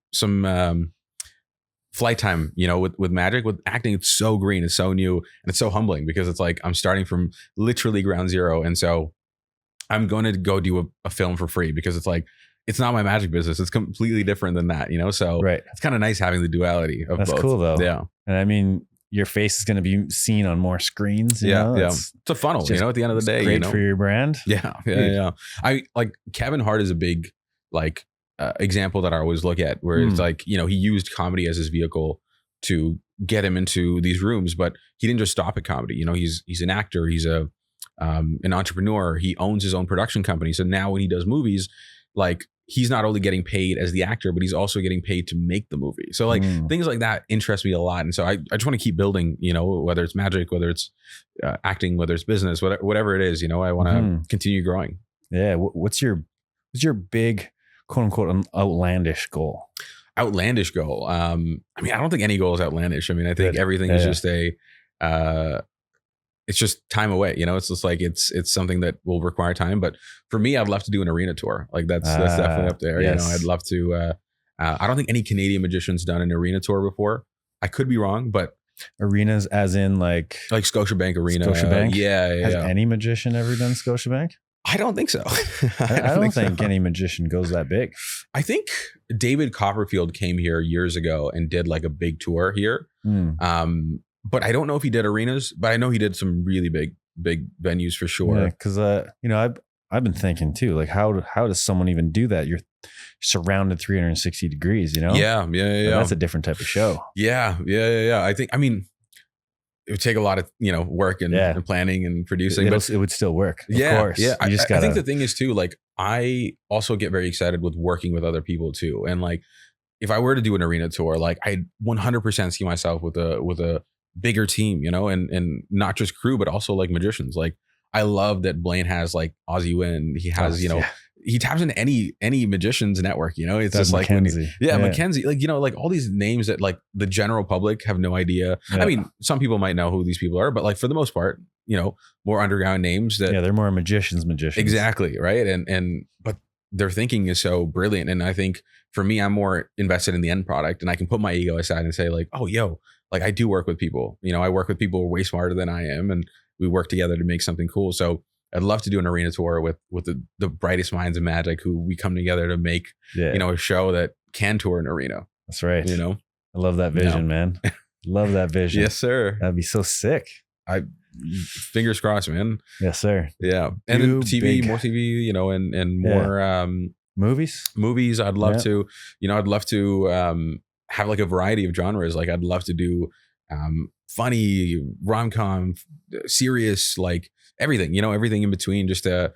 flight time, you know, with magic. With acting, it's so green, it's so new, and it's so humbling, because it's like I'm starting from literally ground zero. And so I'm going to go do a film for free, because it's like, it's not my magic business. It's completely different than that, you know? So it's kind of nice having the duality of both. That's cool though. Yeah. And I mean, your face is going to be seen on more screens. You know? It's a funnel, you know, at the end of the day. Great you know? for your brand. Yeah. I like Kevin Hart is a big like example that I always look at, where it's like, you know, he used comedy as his vehicle to get him into these rooms, but he didn't just stop at comedy. You know, he's an actor, he's an entrepreneur, he owns his own production company. So now when he does movies, like, he's not only getting paid as the actor, but he's also getting paid to make the movie. So like things like that interest me a lot. And so I just want to keep building, you know, whether it's magic, whether it's acting, whether it's business, whatever it is, you know, I want to continue growing. Yeah. What's your big quote unquote outlandish goal? Outlandish goal. I mean, I don't think any goal is outlandish. I mean, I think everything is just it's just time away, you know. It's just like it's something that will require time. But for me, I'd love to do an arena tour. Like that's definitely up there. Yes. You know, I'd love to. I don't think any Canadian magician's done an arena tour before. I could be wrong, but arenas, as in like Scotiabank Arena. Scotiabank. Yeah. Has any magician ever done Scotiabank? I don't think so. I don't think any magician goes that big. I think David Copperfield came here years ago and did like a big tour here. But I don't know if he did arenas, but I know he did some really big venues for sure. Yeah, because you know, I've been thinking too, like how does someone even do that? You're surrounded 360 degrees, you know? Yeah. That's a different type of show. Yeah. I mean, it would take a lot of, you know, work and planning and producing, but it would still work. Of course. Yeah. I think the thing is too, like, I also get very excited with working with other people too. And like, if I were to do an arena tour, like I 100% see myself with a bigger team, you know, and not just crew, but also like magicians. Like, I love that Blaine has like Aussie Win. He has, you know, he taps into any magician's network, you know. It's just like Mackenzie. Mackenzie, like, you know, like all these names that like the general public have no idea. I mean, some people might know who these people are, but like for the most part, you know, more underground names that they're more magicians. Exactly, right? And but their thinking is so brilliant. And I think for me, I'm more invested in the end product, and I can put my ego aside and say like, oh, yo, like I do work with people. You know, I work with people way smarter than I am, and we work together to make something cool. So I'd love to do an arena tour with the brightest minds of magic, who we come together to make, you know, a show that can tour an arena. That's right. You know, I love that vision, man. Love that vision. Yes, sir. That'd be so sick. Fingers crossed, man. Yes, sir. Yeah. And then TV, more TV, you know, and more movies. I'd love to, you know, have like a variety of genres. Like I'd love to do funny, rom-com, serious, like everything, you know, everything in between, just to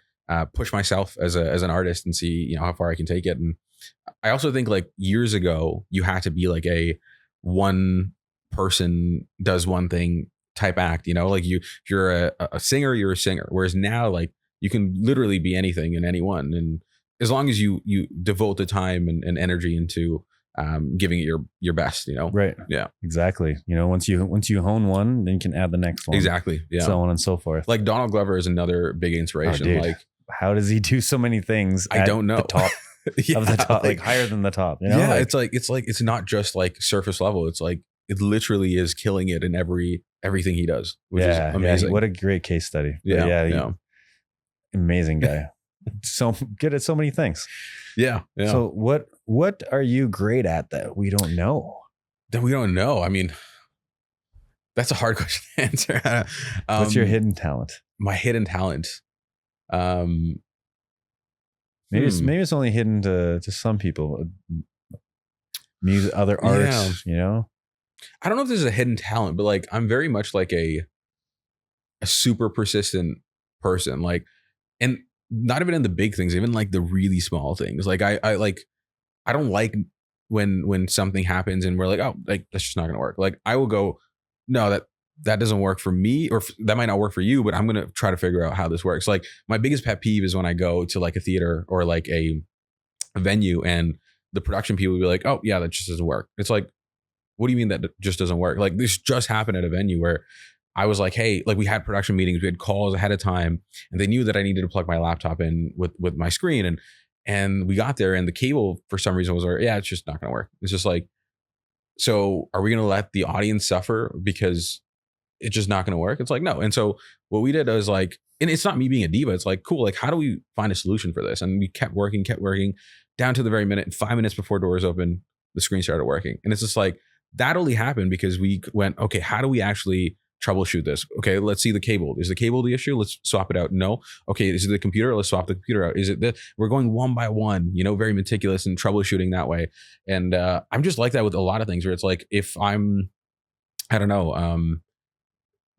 push myself as an artist and see, you know, how far I can take it. And I also think like years ago, you had to be like a one person does one thing type act, you know, like if you're a singer, you're a singer. Whereas now, like, you can literally be anything and anyone. And as long as you devote the time and energy into giving it your best, you know? Right. Yeah, exactly. You know, once you hone one, then you can add the next one. Exactly. Yeah. So on and so forth. Like Donald Glover is another big inspiration. Like, how does he do so many things? I don't know. The top of the top, like higher than the top, you know? Yeah. It's not just like surface level. It's like, it literally is killing it in everything he does, which is amazing. What a great case study. Yeah. Amazing guy. So good at so many things. Yeah. So what are you great at that we don't know? That we don't know. I mean, that's a hard question to answer. What's your hidden talent? My hidden talent. Maybe it's only hidden to some people. Music, other arts, you know. I don't know if this is a hidden talent, but like I'm very much like a super persistent person. Like, and not even in the big things, even like the really small things. Like I don't like when something happens and we're like, oh, like that's just not gonna work. Like I will go, no, that doesn't work for me, or that might not work for you, but I'm gonna try to figure out how this works. Like my biggest pet peeve is when I go to like a theater or like a venue and the production people will be like, oh yeah, that just doesn't work. It's like, what do you mean that just doesn't work? Like this just happened at a venue where I was like, hey, like we had production meetings, we had calls ahead of time, and they knew that I needed to plug my laptop in with my screen, and we got there and the cable for some reason was like, yeah, it's just not gonna work. It's just like, so are we gonna let the audience suffer because it's just not gonna work? It's like, no. And so what we did was like, and it's not me being a diva, it's like, cool, like how do we find a solution for this? And we kept working down to the very minute, and 5 minutes before doors open, the screen started working. And it's just like, that only happened because we went, okay, how do we actually troubleshoot this? Okay, let's see the cable. Is the cable the issue? Let's swap it out. No. Okay, is it the computer? Let's swap the computer out. Is it this? We're going one by one, very meticulous and troubleshooting that way. And I'm just like that with a lot of things where it's like, if I'm, I don't know,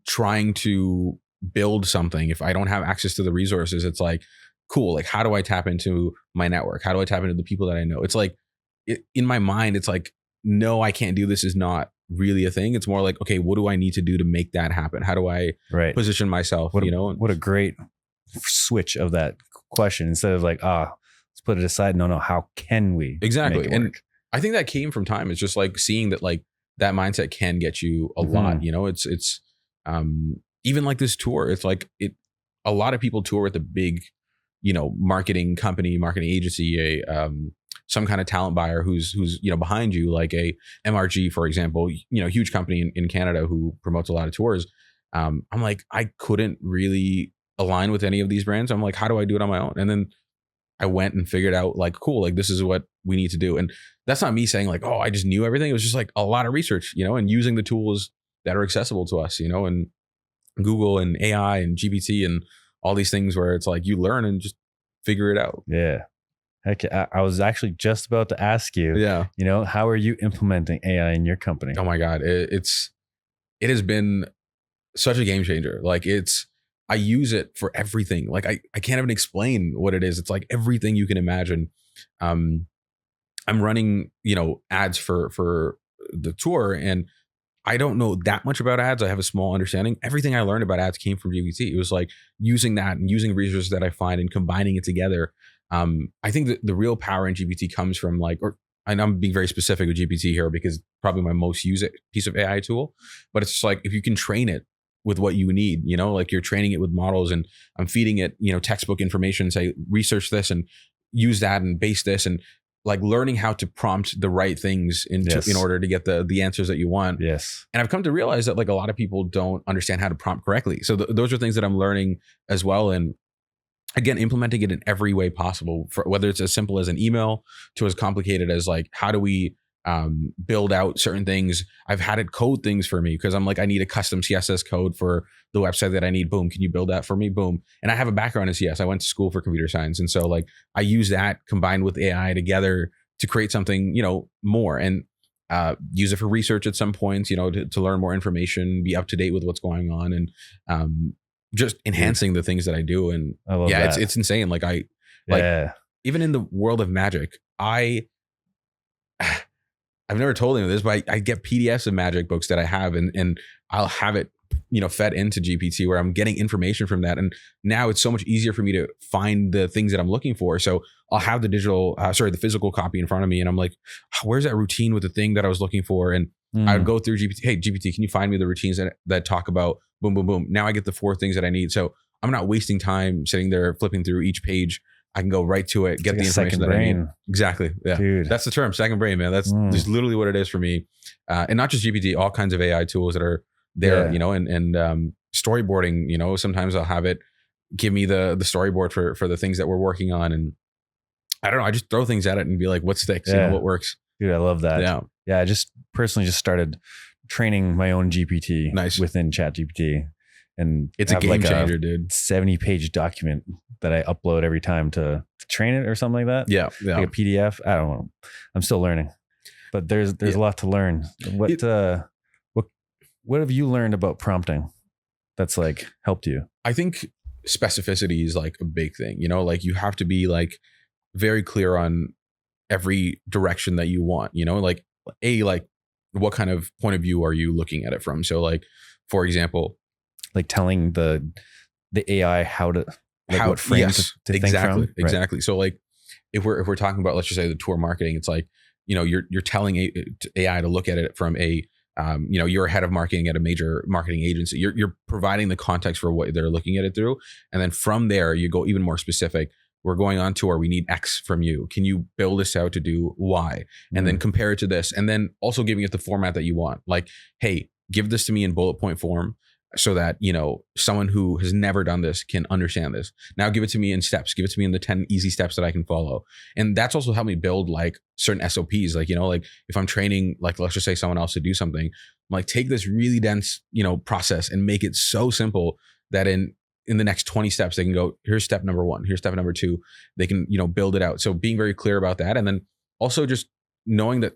trying to build something, if I don't have access to the resources, it's like, cool, like how do I tap into my network? How do I tap into the people that I know? It's like, in my mind, it's like, no, I can't do this is not really a thing. It's more like, okay, what do I need to do to make that happen? How do I position myself? What a great switch of that question, instead of like, let's put it aside. No, how can we exactly? And I think that came from time. It's just like seeing that like that mindset can get you a lot. It's even like this tour. It's like a lot of people tour with a big, marketing company, marketing agency, some kind of talent buyer who's behind you, like a MRG, for example, huge company in Canada who promotes a lot of tours. I'm like, I couldn't really align with any of these brands. I'm like, how do I do it on my own? And then I went and figured out like, cool, like this is what we need to do. And that's not me saying like, oh, I just knew everything. It was just like a lot of research, and using the tools that are accessible to us, and Google and AI and GPT and all these things where it's like you learn and just figure it out. Yeah. Heck, I was actually just about to ask you, how are you implementing AI in your company? Oh my God. It has been such a game changer. Like I use it for everything. Like I can't even explain what it is. It's like everything you can imagine. I'm running, ads for the tour, and I don't know that much about ads. I have a small understanding. Everything I learned about ads came from GPT. It was like using that and using resources that I find and combining it together. I think that the real power in GPT comes from and I'm being very specific with GPT here because it's probably my most used piece of AI tool, but it's just like, if you can train it with what you need, like you're training it with models, and I'm feeding it, textbook information, say, research this and use that and base this, and like learning how to prompt the right things in order to get the answers that you want. Yes. And I've come to realize that like a lot of people don't understand how to prompt correctly. So those are things that I'm learning as well. And again, implementing it in every way possible, for whether it's as simple as an email to as complicated as like, how do we build out certain things? I've had it code things for me because I'm like, I need a custom CSS code for the website that I need. Boom. Can you build that for me? Boom. And I have a background in CS. I went to school for computer science. And so like I use that combined with AI together to create something, more, and use it for research at some points, to learn more information, be up to date with what's going on, and just enhancing the things that I do. And it's insane. Like even in the world of magic, I've never told him this, but I get PDFs of magic books that I have, and I'll have it, fed into GPT, where I'm getting information from that. And now it's so much easier for me to find the things that I'm looking for. So I'll have the physical copy in front of me, and I'm like, where's that routine with the thing that I was looking for? And I would go through GPT. Hey, GPT, can you find me the routines that talk about boom, boom, boom? Now I get the 4 things that I need. So I'm not wasting time sitting there flipping through each page. I can go right to it, get the information that I need. Exactly. Yeah. Dude. That's the term, second brain, man. That's just literally what it is for me. And not just GPT, all kinds of AI tools that are there, and storyboarding, sometimes I'll have it give me the storyboard for the things that we're working on. And I don't know, I just throw things at it and be like, what sticks, what works. Dude, I love that. Yeah. Yeah. I just personally started training my own GPT within ChatGPT. And it's a game changer, dude. 70-page document that I upload every time to train it or something like that. Yeah. Like a PDF. I don't know. I'm still learning, but there's a lot to learn. What have you learned about prompting that's like helped you? I think specificity is like a big thing, you know, like you have to be like very clear on every direction that you want, you know, like like what kind of point of view are you looking at it from? So like, for example, like telling the AI how to, like what frame to think from. Exactly. So like if we're talking about, let's just say the tour marketing, it's like, you know, you're telling AI to look at it from a, you know, you're a head of marketing at a major marketing agency. You're providing the context for what they're looking at it through. And then from there, you go even more specific. We're going on tour. We need X from you. Can you build this out to do Y? And then compare it to this. And then also giving it the format that you want. Like, hey, give this to me in bullet point form so that, you know, someone who has never done this can understand this. Now give it to me in steps. Give it to me in the 10 easy steps that I can follow. And that's also helped me build like certain SOPs. Like, you know, like if I'm training, like let's just say someone else to do something, I'm like, take this really dense, you know, process and make it so simple that in the next 20 steps, they can go, here's step number 1, here's step number 2. They can, you know, build it out. So being very clear about that. And then also just knowing that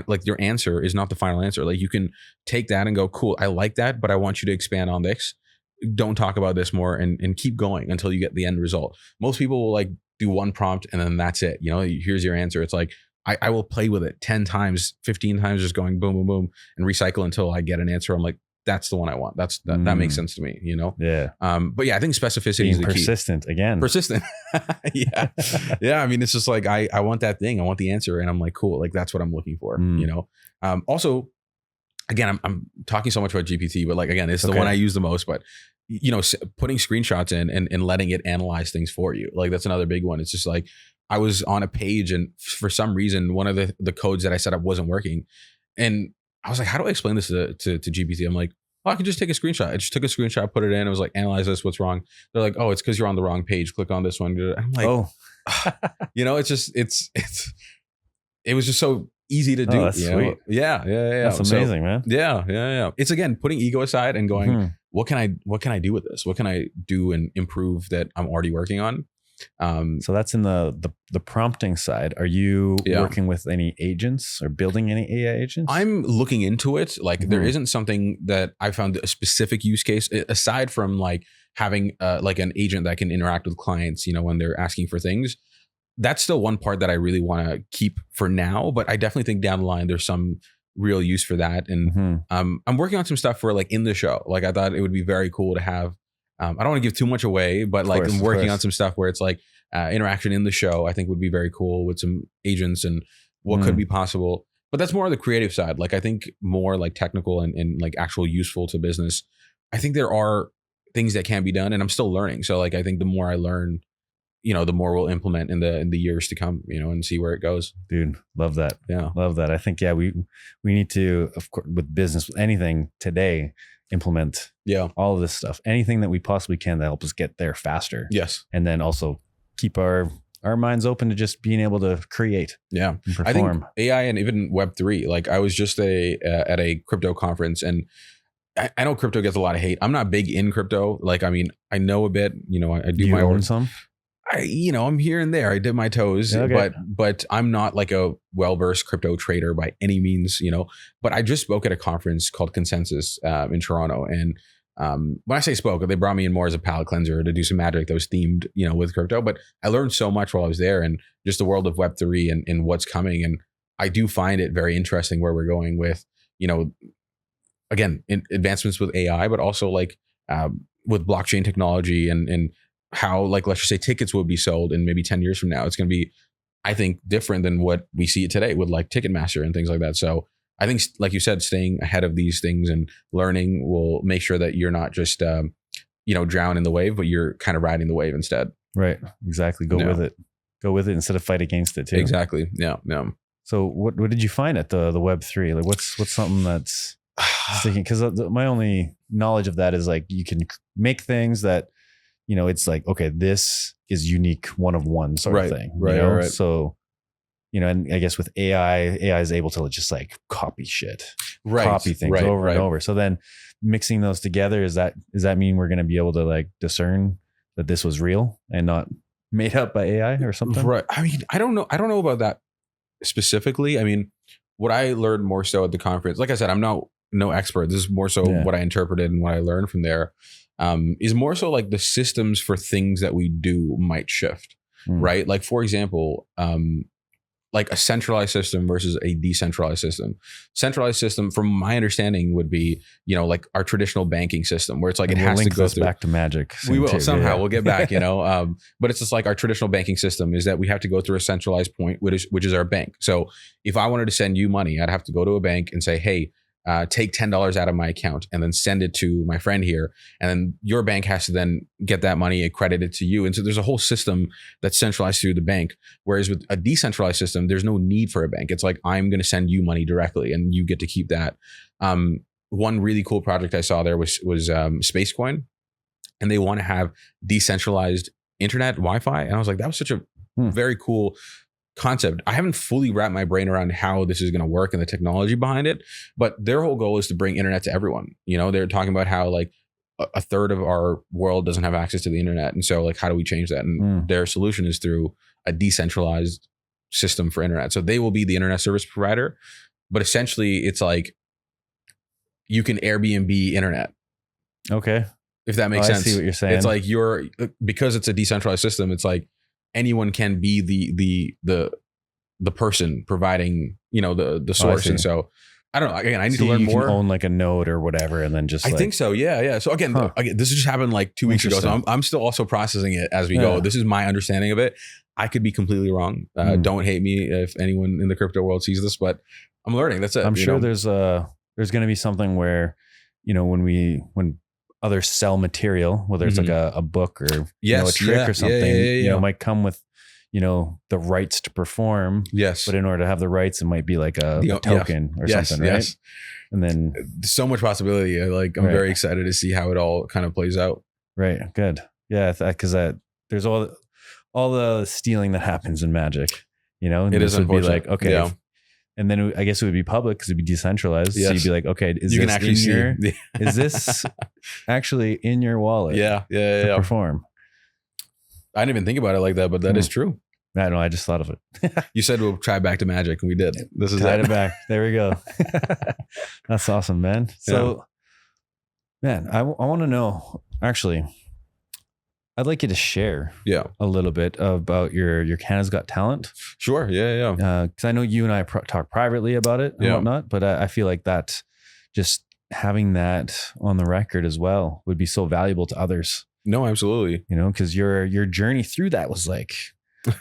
like your answer is not the final answer. Like you can take that and go, cool, I like that, but I want you to expand on this. Don't talk about this more and keep going until you get the end result. Most people will like do one prompt and then that's it. You know, here's your answer. It's like, I will play with it 10 times, 15 times, just going boom, boom, boom, and recycle until I get an answer. I'm like, that's the one I want. That makes sense to me, you know? Yeah. But yeah, I think specificity is the key. Persistent again. Persistent. Yeah. Yeah. I mean, it's just like, I want that thing. I want the answer. And I'm like, cool. Like, that's what I'm looking for, you know? Also, again, I'm talking so much about GPT, but like, again, it's the one I use the most, but you know, putting screenshots in and letting it analyze things for you. Like that's another big one. It's just like, I was on a page and for some reason, one of the codes that I set up wasn't working. And I was like, how do I explain this to GPT? I'm like, oh, I can just take a screenshot. I just took a screenshot, put it in. It was like, analyze this. What's wrong? They're like, oh, it's because you're on the wrong page. Click on this one. I'm like, oh, you know, it's just, it was just so easy to do. That's sweet. Yeah. That's amazing, man. Yeah. It's again, putting ego aside and going, what can I do with this? What can I do and improve that I'm already working on? So that's in the prompting side. Are you working with any agents or building any AI agents? I'm looking into it. Like there isn't something that I found a specific use case aside from like having like an agent that can interact with clients, you know, when they're asking for things. That's still one part that I really want to keep for now, but I definitely think down the line there's some real use for that. And I'm working on some stuff for like in the show. Like I thought it would be very cool to have. I don't want to give too much away, but like I'm working on some stuff where it's like interaction in the show, I think would be very cool with some agents and what could be possible. But that's more on the creative side. Like I think more like technical and like actual useful to business. I think there are things that can be done and I'm still learning. So like I think the more I learn, you know, the more we'll implement in the years to come, you know, and see where it goes. Dude, love that. Yeah. Love that. I think, we need to, of course, with business, with anything today, implement all of this stuff, anything that we possibly can that help us get there faster. Yes. And then also keep our minds open to just being able to create. Yeah. And perform. I think AI and even Web3, like I was just at a crypto conference and I know crypto gets a lot of hate. I'm not big in crypto. Like, I mean, I know a bit, you know, I do my own. Some? I'm here and there. I dip my toes, but I'm not like a well-versed crypto trader by any means, you know, but I just spoke at a conference called Consensus in Toronto. And when I say spoke, they brought me in more as a palate cleanser to do some magic that was themed, you know, with crypto, but I learned so much while I was there and just the world of Web3 and what's coming. And I do find it very interesting where we're going with, you know, again, advancements with AI, but also like with blockchain technology and how, like, let's just say tickets will be sold in maybe 10 years from now. It's going to be, I think, different than what we see today with like Ticketmaster and things like that. So I think, like you said, staying ahead of these things and learning will make sure that you're not just, you know, drown in the wave, but you're kind of riding the wave instead. Right. Exactly. Go with it instead of fight against it too. Exactly. Yeah. So what did you find at the Web3? Like what's something that's sticking? Because my only knowledge of that is like you can make things that, you know, it's like, okay, this is unique, one of one sort of thing. Right. You know? Right. So, you know, and I guess with AI is able to just like copy shit, copy things over and over. So then mixing those together, does that mean we're going to be able to like discern that this was real and not made up by AI or something? Right. I mean, I don't know about that specifically. I mean, what I learned more so at the conference, like I said, I'm no expert. This is more so what I interpreted and what I learned from there. is more so like the systems for things that we do might shift, right? Like, for example, like a centralized system versus a decentralized system. Centralized system, from my understanding, would be, like our traditional banking system, where it's like, and it has to go through, back to magic. We will somehow, we'll get back, but it's just like our traditional banking system is that we have to go through a centralized point, which is our bank. So if I wanted to send you money, I'd have to go to a bank and say, hey, take $10 out of my account and then send it to my friend here. And then your bank has to then get that money and credit it to you. And so there's a whole system that's centralized through the bank. Whereas with a decentralized system, there's no need for a bank. It's like, I'm going to send you money directly and you get to keep that. One really cool project I saw there was SpaceCoin, and they want to have decentralized internet Wi-Fi. And I was like, that was such a very cool concept. I haven't fully wrapped my brain around how this is going to work and the technology behind it, but their whole goal is to bring internet to everyone. They're talking about how like a third of our world doesn't have access to the internet. And so like, how do we change that? And their solution is through a decentralized system for internet. So they will be the internet service provider, but essentially it's like you can Airbnb internet. Okay. If that makes sense. I see what you're saying. It's like because it's a decentralized system, it's like anyone can be the person providing, the source. And so I don't know. Again, I need to learn more. You can own like a node or whatever, and then just I think so. Yeah. So again, this just happened like 2 weeks ago. So I'm still also processing it as we go. This is my understanding of it. I could be completely wrong. Don't hate me if anyone in the crypto world sees this, but I'm learning. That's it. I'm sure there's going to be something where, when others sell material, whether it's like a book or a trick or something, might come with the rights to perform. Yes, but in order to have the rights, it might be like a token or something, right? Yes. And then so much possibility. I'm very excited to see how it all kind of plays out. Right. Good. Yeah, because there's all the stealing that happens in magic. And it is unfortunate. Be like, okay. Yeah. And then I guess it would be public because it'd be decentralized. Yes. So you'd be like, okay, is this actually in your wallet? Yeah. Perform. I didn't even think about it like that, but that is true. I know. I just thought of it. You said we'll try back to magic, and we did. This is it back. There we go. That's awesome, man. So, man, I want to know. Actually, I'd like you to share a little bit about your Canada's Got Talent. Sure. Yeah. Because I know you and I talk privately about it and whatnot, but I feel like that just having that on the record as well would be so valuable to others. No, absolutely. Because your journey through that was like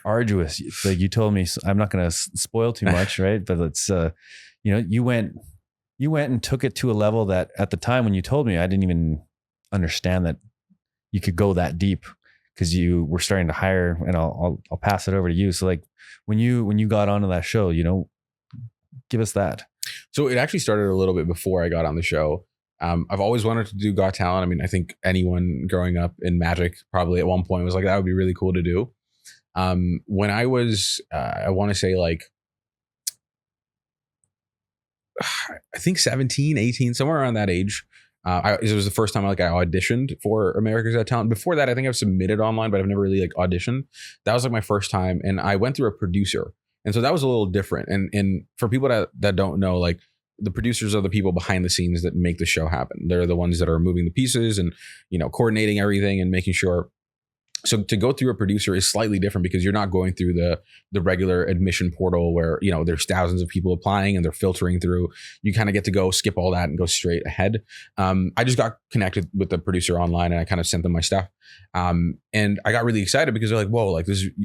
arduous. Like you told me, I'm not going to spoil too much, right? But it's, you went and took it to a level that at the time when you told me, I didn't even understand that you could go that deep, because you were starting to hire, and I'll pass it over to you. So like when you got onto that show, give us that. So it actually started a little bit before I got on the show. I've always wanted to do Got Talent. I mean, I think anyone growing up in magic probably at one point was like, that would be really cool to do. When I was, I want to say like, I think 17, 18, somewhere around that age. It was the first time I auditioned for America's Got Talent. Before that, I think I've submitted online, but I've never really auditioned. That was my first time, and I went through a producer, and so that was a little different. And for people that don't know, the producers are the people behind the scenes that make the show happen. They're the ones that are moving the pieces and coordinating everything and making sure. So to go through a producer is slightly different, because you're not going through the regular admission portal where, there's thousands of people applying and they're filtering through. You kind of get to go skip all that and go straight ahead. I just got connected with the producer online, and I kind of sent them my stuff. And I got really excited because they're like, whoa,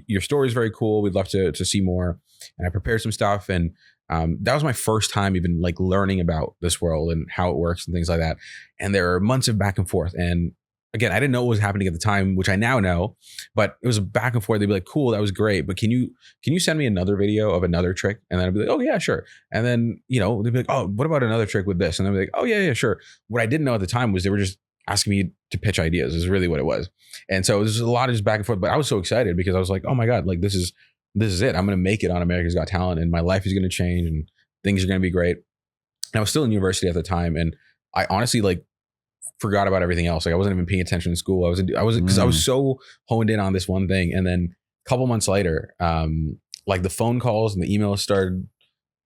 your story is very cool. We'd love to see more. And I prepared some stuff, and that was my first time even learning about this world and how it works and things like that. And there are months of back and forth. And again, I didn't know what was happening at the time, which I now know, but it was a back and forth. They'd be like, cool, that was great, but can you send me another video of another trick? And then I'd be like, oh yeah, sure. And then, they'd be like, oh, what about another trick with this? And I'd be like, oh yeah, sure. What I didn't know at the time was they were just asking me to pitch ideas, is really what it was. And so there's a lot of just back and forth, but I was so excited because I was like, oh my God, this is it. I'm going to make it on America's Got Talent, and my life is going to change and things are going to be great. And I was still in university at the time, and I honestly forgot about everything else. I wasn't even paying attention in school. I was because I was so honed in on this one thing. And then a couple months later, the phone calls and the emails started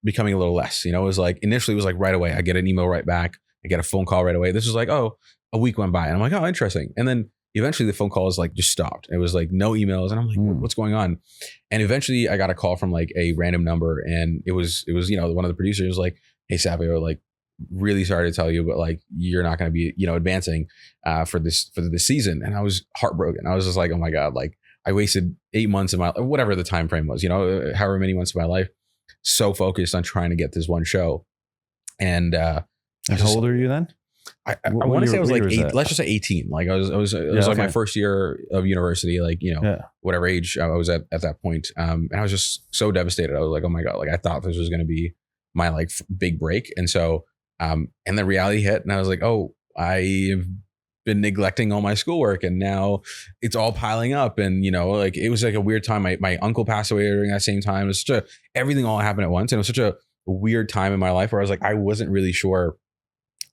becoming a little less. It was initially it was right away. I get an email right back. I get a phone call right away. This was oh, a week went by and I'm like, oh, interesting. And then eventually the phone calls like just stopped. It was like no emails. And I'm like, what's going on? And eventually I got a call from like a random number. And it was, one of the producers was like, hey, Savio, like really sorry to tell you, but like, you're not going to be, advancing for this season. And I was heartbroken. I was just like, oh my God, like I wasted 8 months of whatever the time frame was, however many months of my life, so focused on trying to get this one show. And how old are you then? I want to say I was like let's just say 18. Like it was like my first year of university, like, whatever age I was at that point. And I was just so devastated. I was like, oh my God, like I thought this was going to be my like big break. And so, and the reality hit and I was like, oh, I have been neglecting all my schoolwork and now it's all piling up. And, like it was like a weird time. My uncle passed away during that same time. It was everything all happened at once. And it was such a weird time in my life where I was like, I wasn't really sure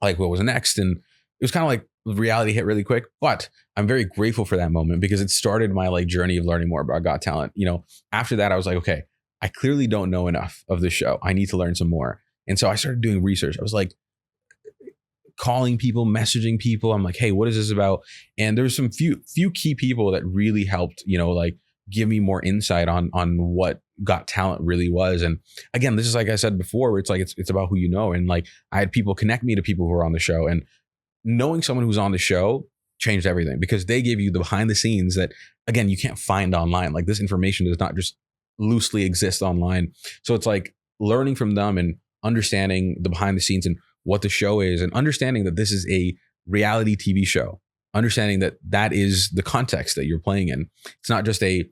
like what was next. And it was kind of like reality hit really quick, but I'm very grateful for that moment because it started my like journey of learning more about Got Talent. After that, I was like, okay, I clearly don't know enough of this show. I need to learn some more. And so I started doing research. I was like calling people, messaging people. I'm like, hey, what is this about? And there's some few key people that really helped, like give me more insight on what Got Talent really was. And again, this is like I said before, where it's like it's about who you know. And like I had people connect me to people who are on the show, and knowing someone who's on the show changed everything because they gave you the behind the scenes that again you can't find online. Like this information does not just loosely exist online. So it's like learning from them and understanding the behind the scenes and what the show is, and understanding that this is a reality TV show, understanding that is the context that you're playing in. It's not just a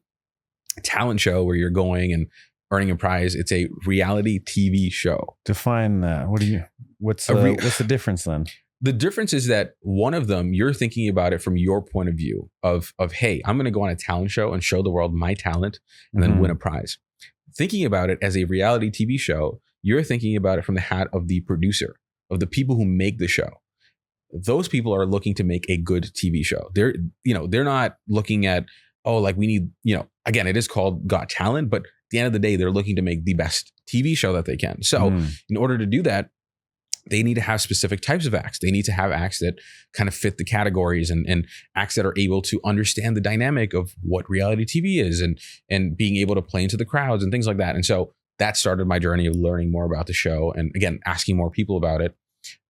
talent show where you're going and earning a prize. It's a reality TV show. Define that. What's the difference then? The difference is that one of them, you're thinking about it from your point of view of hey, I'm going to go on a talent show and show the world my talent and then win a prize. Thinking about it as a reality TV show, you're thinking about it from the hat of the producer, of the people who make the show. Those people are looking to make a good TV show. They're not looking at, oh, like we need, again, it is called Got Talent, but at the end of the day, they're looking to make the best TV show that they can. So in order to do that, they need to have specific types of acts. They need to have acts that kind of fit the categories and acts that are able to understand the dynamic of what reality TV is and being able to play into the crowds and things like that. And so that started my journey of learning more about the show and again, asking more people about it.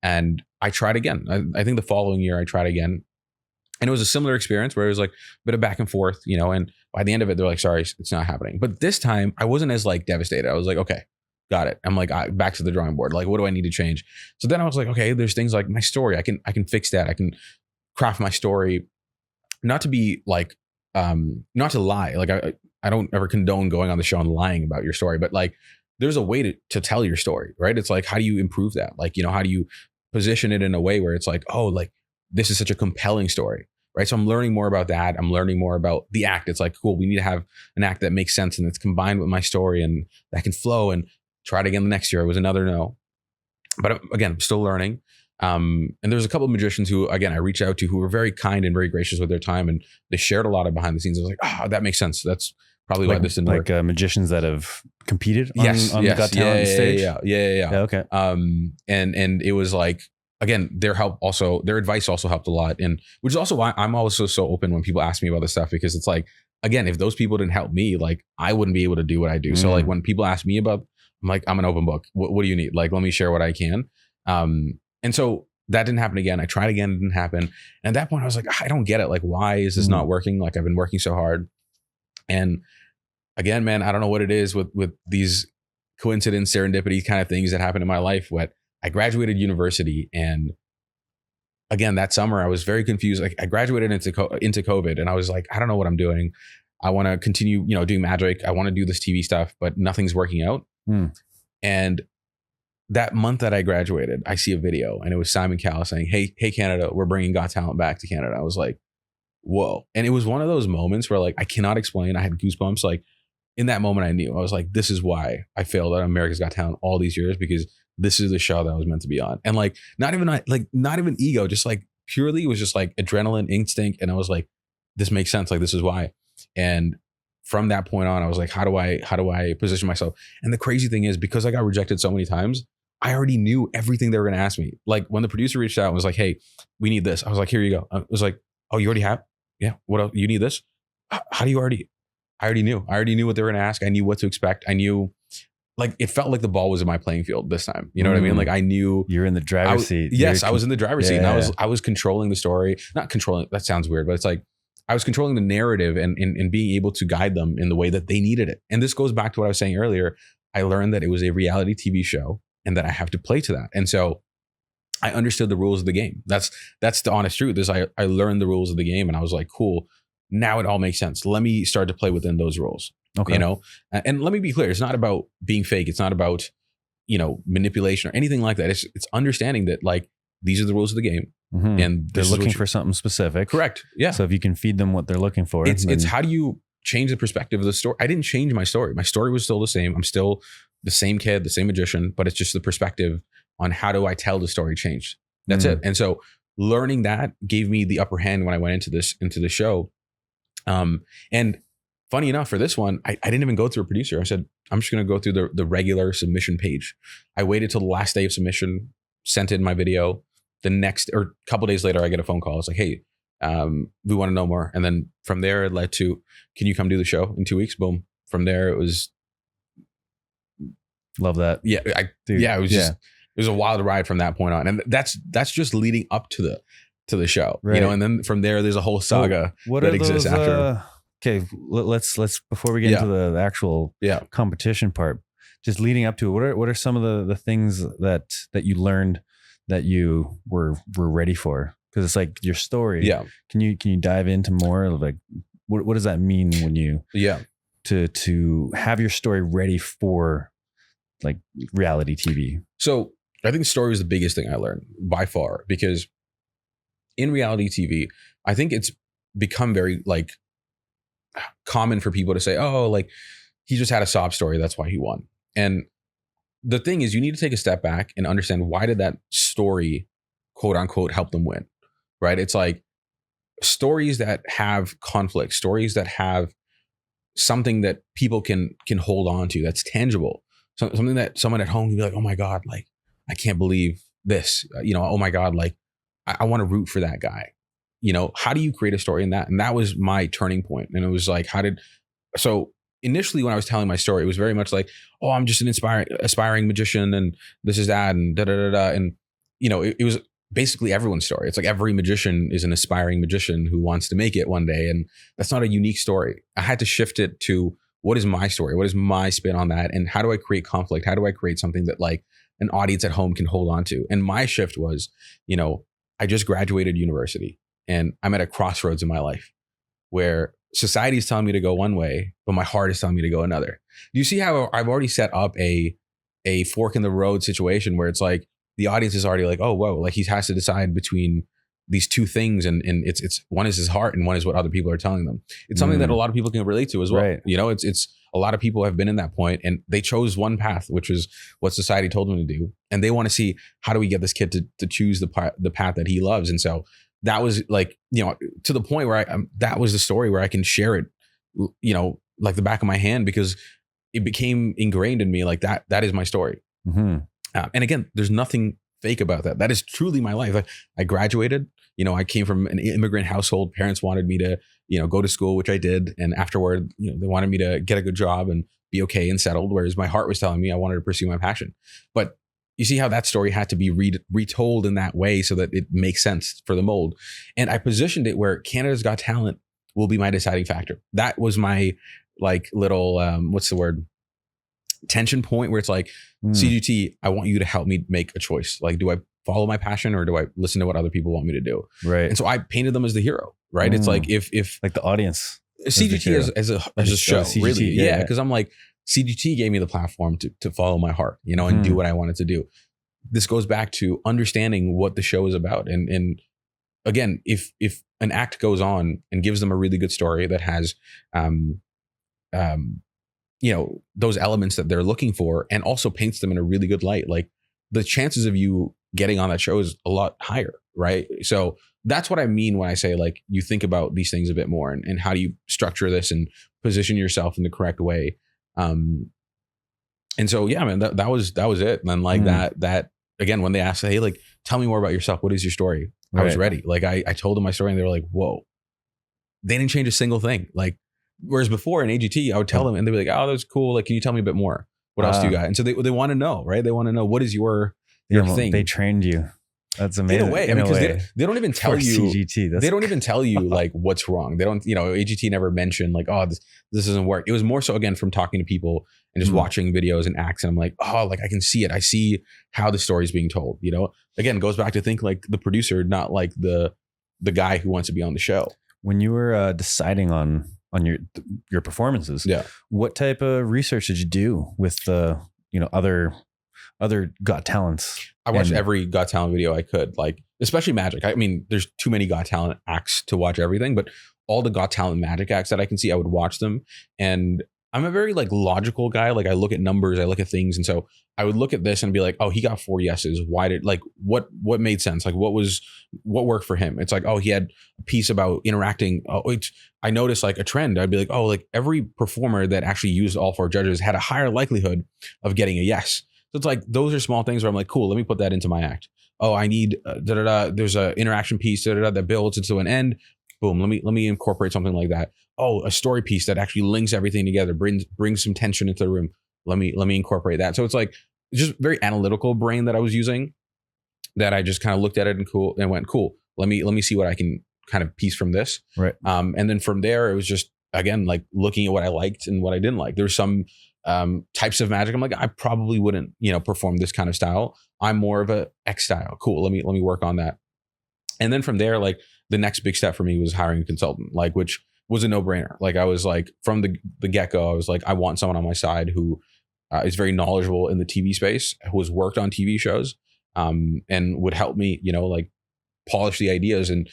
And I tried again. I think the following year I tried again. And it was a similar experience where it was like a bit of back and forth, and by the end of it, they're like, sorry, it's not happening. But this time I wasn't as like devastated. I was like, okay, got it. I'm like, back to the drawing board. Like, what do I need to change? So then I was like, okay, there's things like my story. I can fix that. I can craft my story, not to be like, not to lie. Like I don't ever condone going on the show and lying about your story, but like, there's a way to tell your story, right? It's like, how do you improve that? Like, how do you position it in a way where it's like, oh, like this is such a compelling story, right? So I'm learning more about that. I'm learning more about the act. It's like, cool, we need to have an act that makes sense and that's combined with my story and that can flow. And try it again the next year. It was another no. But again, I'm still learning. And there's a couple of magicians who, again, I reached out to who were very kind and very gracious with their time. And they shared a lot of behind the sscenes. I was like, that makes sense. That's probably why this didn't work. Like magicians that have competed on the Got Talent stage? Yeah. Okay. And it was like, again, their advice also helped a lot. And which is also why I'm also so open when people ask me about this stuff, because it's like, again, if those people didn't help me, like I wouldn't be able to do what I do. So like when people ask me about, I'm like, I'm an open book. What do you need? Like, let me share what I can. And so that didn't happen again. I tried again. It didn't happen. And at that point I was like, I don't get it. Like, why is this not working? Like I've been working so hard. And again, man, I don't know what it is with these coincidence, serendipity kind of things that happen in my life. But I graduated university, and again, that summer I was very confused. Like I graduated into COVID, and I was like, I don't know what I'm doing. I want to continue, doing magic. I want to do this TV stuff, but nothing's working out. And that month that I graduated, I see a video, and it was Simon Cowell saying, hey, Canada, we're bringing Got Talent back to Canada. I was like, whoa. And it was one of those moments where like, I cannot explain. I had goosebumps. Like in that moment, I knew. I was like, this is why I failed at America's Got Talent all these years, because this is the show that I was meant to be on. And like, not even ego, just like purely, it was just like adrenaline, instinct. And I was like, this makes sense. Like, this is why. And from that point on, I was like, how do I position myself? And the crazy thing is, because I got rejected so many times, I already knew everything they were going to ask me. Like when the producer reached out and was like, hey, we need this. I was like, here you go. I was like, oh, you already have? Yeah. What else? You need this? How do you already? I already knew. I already knew what they were going to ask. I knew what to expect. I knew, like, it felt like the ball was in my playing field this time. You know what I mean? Like I knew. You're in the driver's seat. Yes, I was in the driver's seat, and I was controlling the story. Not controlling. That sounds weird, but it's like I was controlling the narrative and being able to guide them in the way that they needed it. And this goes back to what I was saying earlier. I learned that it was a reality TV show and that I have to play to that. And so I understood the rules of the game. That's the honest truth is I learned the rules of the game and I was like, cool, now it all makes sense. Let me start to play within those rules. Okay. You know, and let me be clear. It's not about being fake. It's not about, you know, manipulation or anything like that. It's understanding that like, these are the rules of the game. Mm-hmm. And they're looking for something specific. Correct. Yeah. So if you can feed them what they're looking for. It's how do you change the perspective of the story? I didn't change my story. My story was still the same. I'm still the same kid, the same magician, but it's just the perspective on how do I tell the story changed. That's it. And so learning that gave me the upper hand when I went into the show. And funny enough, for this one, I didn't even go through a producer. I said, I'm just going to go through the regular submission page. I waited till the last day of submission, sent in my video. The next or a couple days later, I get a phone call. It's like, hey, we want to know more. And then from there, it led to, can you come do the show in 2 weeks? Boom. From there, it was. Love that. Yeah. It was just, it was a wild ride from that point on. And that's just leading up to the show, right. You know, and then from there, there's a whole saga that exists after. Okay. Let's, before we get into the actual competition part, just leading up to it, what are some of the things that you learned that you were ready for? Because it's like your story. Yeah. Can you dive into more of like what does that mean when you to have your story ready for like reality TV? So I think story was the biggest thing I learned by far, because in reality TV, I think it's become very like common for people to say, oh, like he just had a sob story, that's why he won. And the thing is, you need to take a step back and understand, why did that story, quote unquote, help them win, right? It's like stories that have conflict, stories that have something that people can hold on to, that's tangible. Something that someone at home can be like, oh my God, like, I can't believe this, you know, oh my God, like, I want to root for that guy. You know, how do you create a story in that? And that was my turning point. And it was like, so initially when I was telling my story, it was very much like, oh, I'm just an aspiring magician and this is that and da da da da. And, you know, it was basically everyone's story. It's like every magician is an aspiring magician who wants to make it one day. And that's not a unique story. I had to shift it to, what is my story? What is my spin on that? And how do I create conflict? How do I create something that like an audience at home can hold on to? And my shift was, you know, I just graduated university and I'm at a crossroads in my life where society is telling me to go one way, but my heart is telling me to go another. Do you see how I've already set up a fork in the road situation where it's like the audience is already like, oh, whoa, like he has to decide between these two things. And it's one is his heart and one is what other people are telling them. It's something that a lot of people can relate to as well. Right. You know, it's a lot of people have been in that point and they chose one path, which was what society told them to do. And they want to see, how do we get this kid to choose the path that he loves? And so that was like, you know, to the point where that was the story where I can share it, you know, like the back of my hand, because it became ingrained in me. Like that is my story. Mm-hmm. And again, there's nothing fake about that. That is truly my life. Like I graduated, you know, I came from an immigrant household. Parents wanted me to, you know, go to school, which I did. And afterward, you know, they wanted me to get a good job and be okay and settled. Whereas my heart was telling me I wanted to pursue my passion. But you see how that story had to be retold in that way so that it makes sense for the mold. And I positioned it where Canada's Got Talent will be my deciding factor. That was my like little, what's the word? Tension point where it's like, CGT, I want you to help me make a choice. Like, do I follow my passion or do I listen to what other people want me to do? Right. And so I painted them as the hero, right? It's like if like the audience, CGT as a show, CGT, really. Yeah. Cause I'm like, CGT gave me the platform to follow my heart, you know, and do what I wanted to do. This goes back to understanding what the show is about. And again, if an act goes on and gives them a really good story that has, you know, those elements that they're looking for and also paints them in a really good light, like the chances of you getting on that show is a lot higher. Right. So that's what I mean when I say, like, you think about these things a bit more and how do you structure this and position yourself in the correct way. And so, yeah, man, that was it. And then like that again, when they asked, hey, like, tell me more about yourself. What is your story? Right. I was ready. Like I told them my story and they were like, whoa, they didn't change a single thing. Like, whereas before in AGT, I would tell them and they'd be like, oh, that's cool. Like, can you tell me a bit more? What else do you got? And so they want to know, right? They want to know, what is your thing? They trained you. That's amazing. In a way, I mean, because they don't even tell you. CGT, they don't even tell you like what's wrong. They don't, AGT never mentioned like, oh, this doesn't work. It was more so again from talking to people and just watching videos and acts, and I'm like, oh, like I can see it. I see how the story is being told. Again, goes back to think like the producer, not like the guy who wants to be on the show. When you were deciding on your performances, what type of research did you do with the other Got Talents? I watched every Got Talent video I could, like especially Magic. I mean, there's too many Got Talent acts to watch everything, but all the Got Talent Magic acts that I can see, I would watch them. And I'm a very like logical guy. Like I look at numbers, I look at things, and so I would look at this and be like, oh, he got 4 yeses. Why did like what made sense? Like what worked for him? It's like, oh, he had a piece about interacting. I noticed like a trend. I'd be like, oh, like every performer that actually used all 4 judges had a higher likelihood of getting a yes. So it's like, those are small things where I'm like, cool, let me put that into my act. Oh, I need there's a interaction piece that builds into an end. Boom, let me incorporate something like that. Oh, a story piece that actually links everything together, brings some tension into the room. Let me incorporate that. So it's like just very analytical brain that I was using, that I just kind of looked at it and went, cool. Let me see what I can kind of piece from this. Right. And then from there, it was just, again, like looking at what I liked and what I didn't like. There's some types of magic I'm like, I probably wouldn't perform this kind of style. I'm more of a X style. Cool, let me work on that. And then from there, like the next big step for me was hiring a consultant, like, which was a no-brainer. Like I was like, from the get-go, I was like, I want someone on my side who is very knowledgeable in the TV space, who has worked on TV shows, and would help me like polish the ideas. And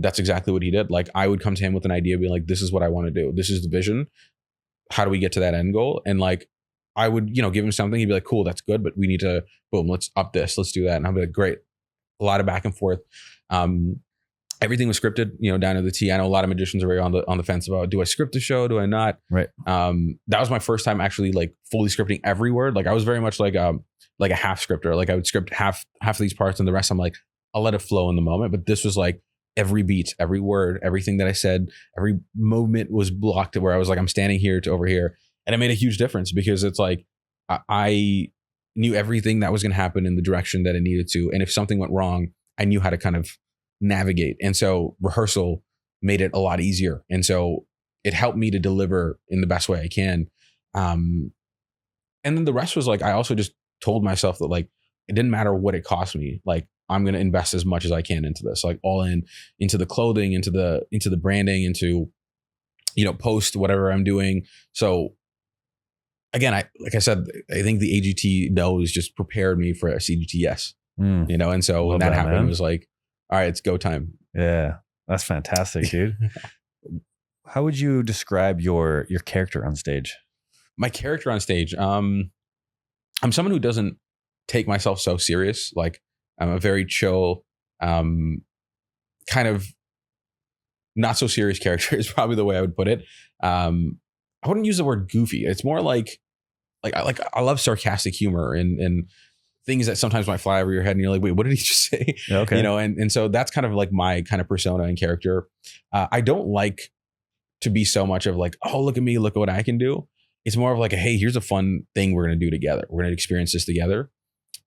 that's exactly what he did. Like I would come to him with an idea, being like, this is what I want to do, this is the vision, how do we get to that end goal? And like, I would, give him something. He'd be like, cool, that's good, but we need to, boom, let's up this, let's do that. And I'd be like, great. A lot of back and forth. Everything was scripted, down to the T. I know a lot of magicians are very on the fence about, do I script the show? Do I not? Right. That was my first time actually like fully scripting every word. Like I was very much like a half scripter. Like I would script half of these parts and the rest I'm like, I'll let it flow in the moment. But this was like every beat, every word, everything that I said, every movement was blocked where I was like, I'm standing here to over here. And it made a huge difference because it's like, I knew everything that was going to happen in the direction that it needed to. And if something went wrong, I knew how to kind of navigate. And so rehearsal made it a lot easier. And so it helped me to deliver in the best way I can. And then the rest was like, I also just told myself that like, it didn't matter what it cost me. Like I'm going to invest as much as I can into this, like all into the clothing, into the branding, into, post whatever I'm doing. So again, like I said, I think the AGT knows just prepared me for a CGT yes, and so when that happened, it was like, all right, it's go time. Yeah, that's fantastic, dude. How would you describe your character on stage? My character on stage, I'm someone who doesn't take myself so serious. Like I'm a very chill, kind of not so serious character is probably the way I would put it. I wouldn't use the word goofy. It's more like I love sarcastic humor and things that sometimes might fly over your head and you're like, wait, what did he just say? Okay. And so that's kind of like my kind of persona and character. I don't like to be so much of like, oh, look at me, look at what I can do. It's more of like, hey, here's a fun thing we're going to do together. We're going to experience this together.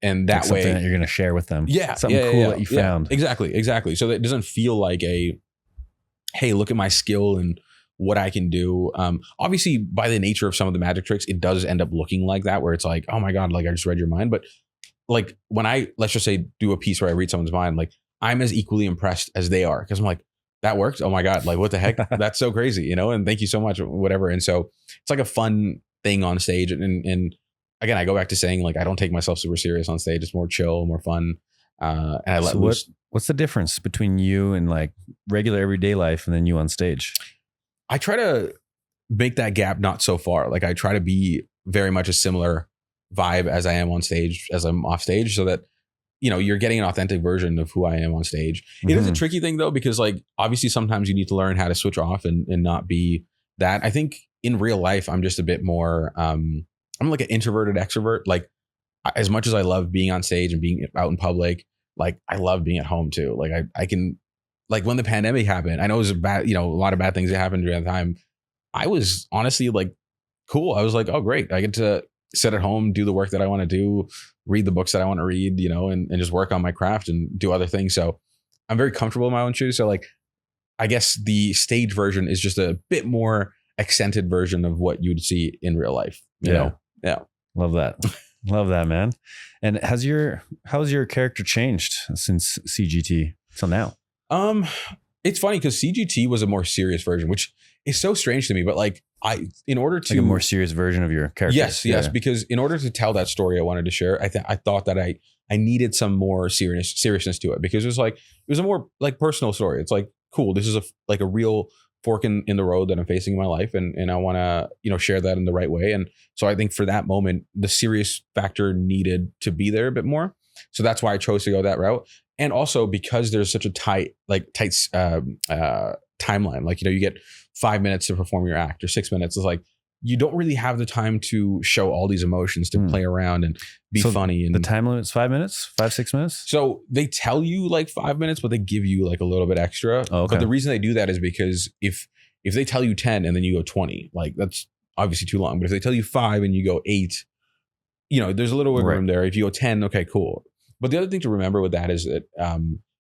And that way, something that you're going to share with them. Yeah. Something cool that you found. Exactly. So that it doesn't feel like hey, look at my skill and what I can do. Obviously by the nature of some of the magic tricks, it does end up looking like that, where it's like, oh my God, like I just read your mind. But like when I, let's just say, do a piece where I read someone's mind, like I'm as equally impressed as they are. Cause I'm like, that works. Oh my God. Like what the heck? That's so crazy, and thank you so much, whatever. And so it's like a fun thing on stage. And again, I go back to saying like, I don't take myself super serious on stage. It's more chill, more fun. And I let loose. What's the difference between you and like regular everyday life and then you on stage? I try to make that gap not so far. Like I try to be very much a similar vibe as I am on stage, as I'm off stage, so that, you're getting an authentic version of who I am on stage. Mm-hmm. It is a tricky thing though, because like, obviously sometimes you need to learn how to switch off and not be that. I think in real life, I'm just a bit more, I'm like an introverted extrovert. Like as much as I love being on stage and being out in public, like I love being at home too. Like I can, like when the pandemic happened, I know it was a bad, a lot of bad things that happened during that time. I was honestly like, cool. I was like, oh great. I get to sit at home, do the work that I want to do, read the books that I want to read, and just work on my craft and do other things. So I'm very comfortable in my own shoes. So like, I guess the stage version is just a bit more accented version of what you'd see in real life. You know? Yeah. Love that. Love that, man. And how's your character changed since CGT till now? It's funny because CGT was a more serious version, which is so strange to me. But like in order to like a more serious version of your character. Yes, because in order to tell that story I wanted to share, I thought that I needed some more seriousness to it, because it was a more like personal story. It's like, cool, this is a real fork in the road that I'm facing in my life, and I want to share that in the right way. And so I think for that moment, the serious factor needed to be there a bit more. So that's why I chose to go that route. And also because there's such a tight timeline. Like, you get 5 minutes to perform your act, or 6 minutes. It's like you don't really have the time to show all these emotions, to play around and be funny. And the time limit's 5 minutes, 6 minutes. So they tell you like 5 minutes, but they give you like a little bit extra. Oh, okay. But the reason they do that is because if they tell you 10 and then you go 20, like that's obviously too long. But if they tell you 5 and you go 8, there's a little wiggle room there. If you go 10, okay, cool. But the other thing to remember with that is that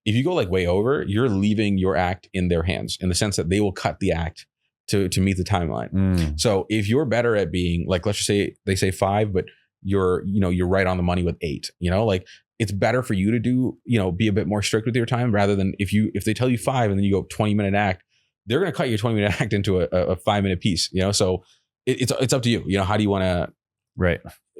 if you go like way over, you're leaving your act in their hands, in the sense that they will cut the act to meet the timeline. So if you're better at being like, let's just say they say 5, but you're right on the money with 8, like it's better for you to do, be a bit more strict with your time, rather than if they tell you 5 and then you go 20-minute act, they're going to cut your 20-minute act into a 5-minute piece, so it's up to you. How do you want to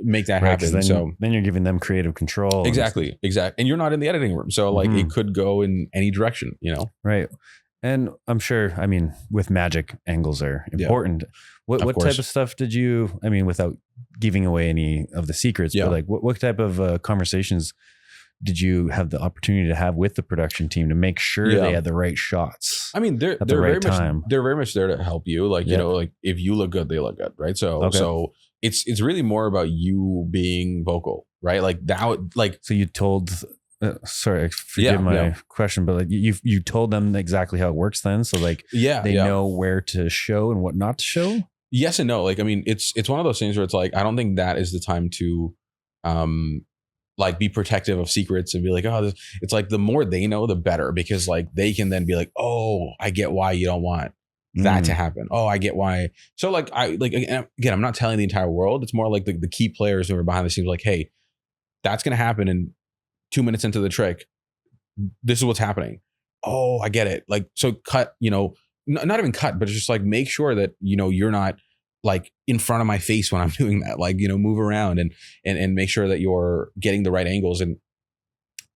make that happen? So then you're giving them creative control. Exactly. And you're not in the editing room, so like it could go in any direction, Right. And I'm sure, with magic, angles are important. What type of stuff did you, without giving away any of the secrets, but like what type of conversations did you have the opportunity to have with the production team to make sure they had the right shots? They're very much there to help you. Like, like if you look good, they look good. Right. So, so it's really more about you being vocal, right? Like that, like, so you told, sorry, forgive my question, but like you told them exactly how it works then. So like, they know where to show and what not to show. Yes and no. Like, it's one of those things where it's like, I don't think that is the time to, like be protective of secrets and be like, oh, it's like the more they know, the better, because like they can then be like, oh, I get why you don't want that to happen. Oh, I get why. So like, again, I'm not telling the entire world. It's more like the key players who are behind the scenes, like, hey, that's going to happen in 2 minutes into the trick. This is what's happening. Oh, I get it. Like, so cut, not even cut, but it's just like, make sure that, you're not like in front of my face when I'm doing that, like, move around and make sure that you're getting the right angles. And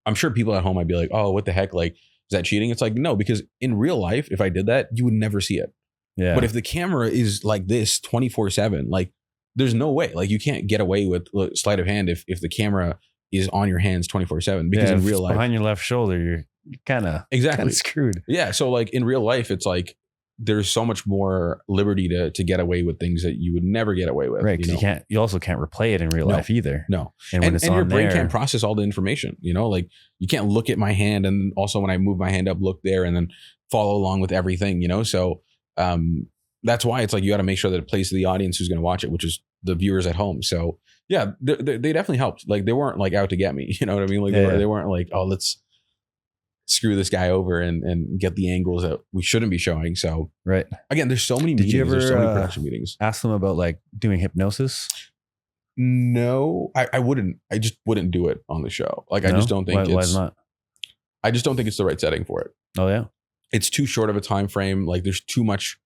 I'm sure people at home might be like, oh, what the heck? Like, is that cheating? It's like, no, because in real life, if I did that, you would never see it. Yeah. But if the camera is like this 24/7, like there's no way, like you can't get away with sleight of hand if the camera is on your hands 24/7, because in real life, behind your left shoulder, you're kind of screwed. Yeah. So like in real life, it's like, there's so much more liberty to get away with things that you would never get away with. Right. Because you also can't replay it in real life either. No. And when it's on your brain there, can't process all the information, like you can't look at my hand and also when I move my hand up, look there and then follow along with everything, So that's why it's like, you got to make sure that it plays to the audience who's going to watch it, which is the viewers at home. So yeah, they definitely helped. Like they weren't like out to get me, you know what I mean? Like they weren't like, oh, let's screw this guy over and get the angles that we shouldn't be showing. So again, there's so many meetings, there's so many production meetings. Ask them about like doing hypnosis? No, I wouldn't. I just wouldn't do it on the show. Like I just don't think why not? I just don't think it's the right setting for it. Oh yeah. It's too short of a time frame. Like there's too much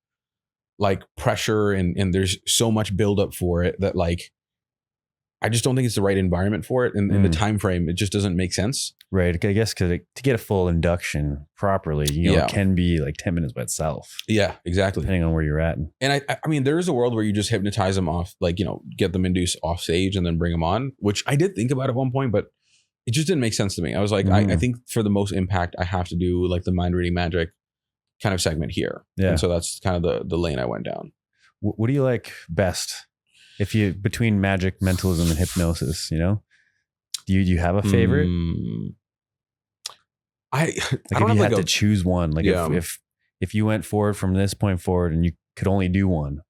like pressure and there's so much buildup for it that like I just don't think it's the right environment for it. And in the time frame, it just doesn't make sense. Right. I guess because to get a full induction properly, it can be like 10 minutes by itself. Yeah, exactly. Depending on where you're at. And I mean, there is a world where you just hypnotize them off, like, get them induced off stage and then bring them on, which I did think about at one point, but it just didn't make sense to me. I was like, I think for the most impact, I have to do like the mind reading magic kind of segment here. Yeah. And so that's kind of the lane I went down. What do you like best If you, between magic, mentalism, and hypnosis, do you have a favorite? I if don't you have had to choose one, like if you went forward from this point forward and you could only do one,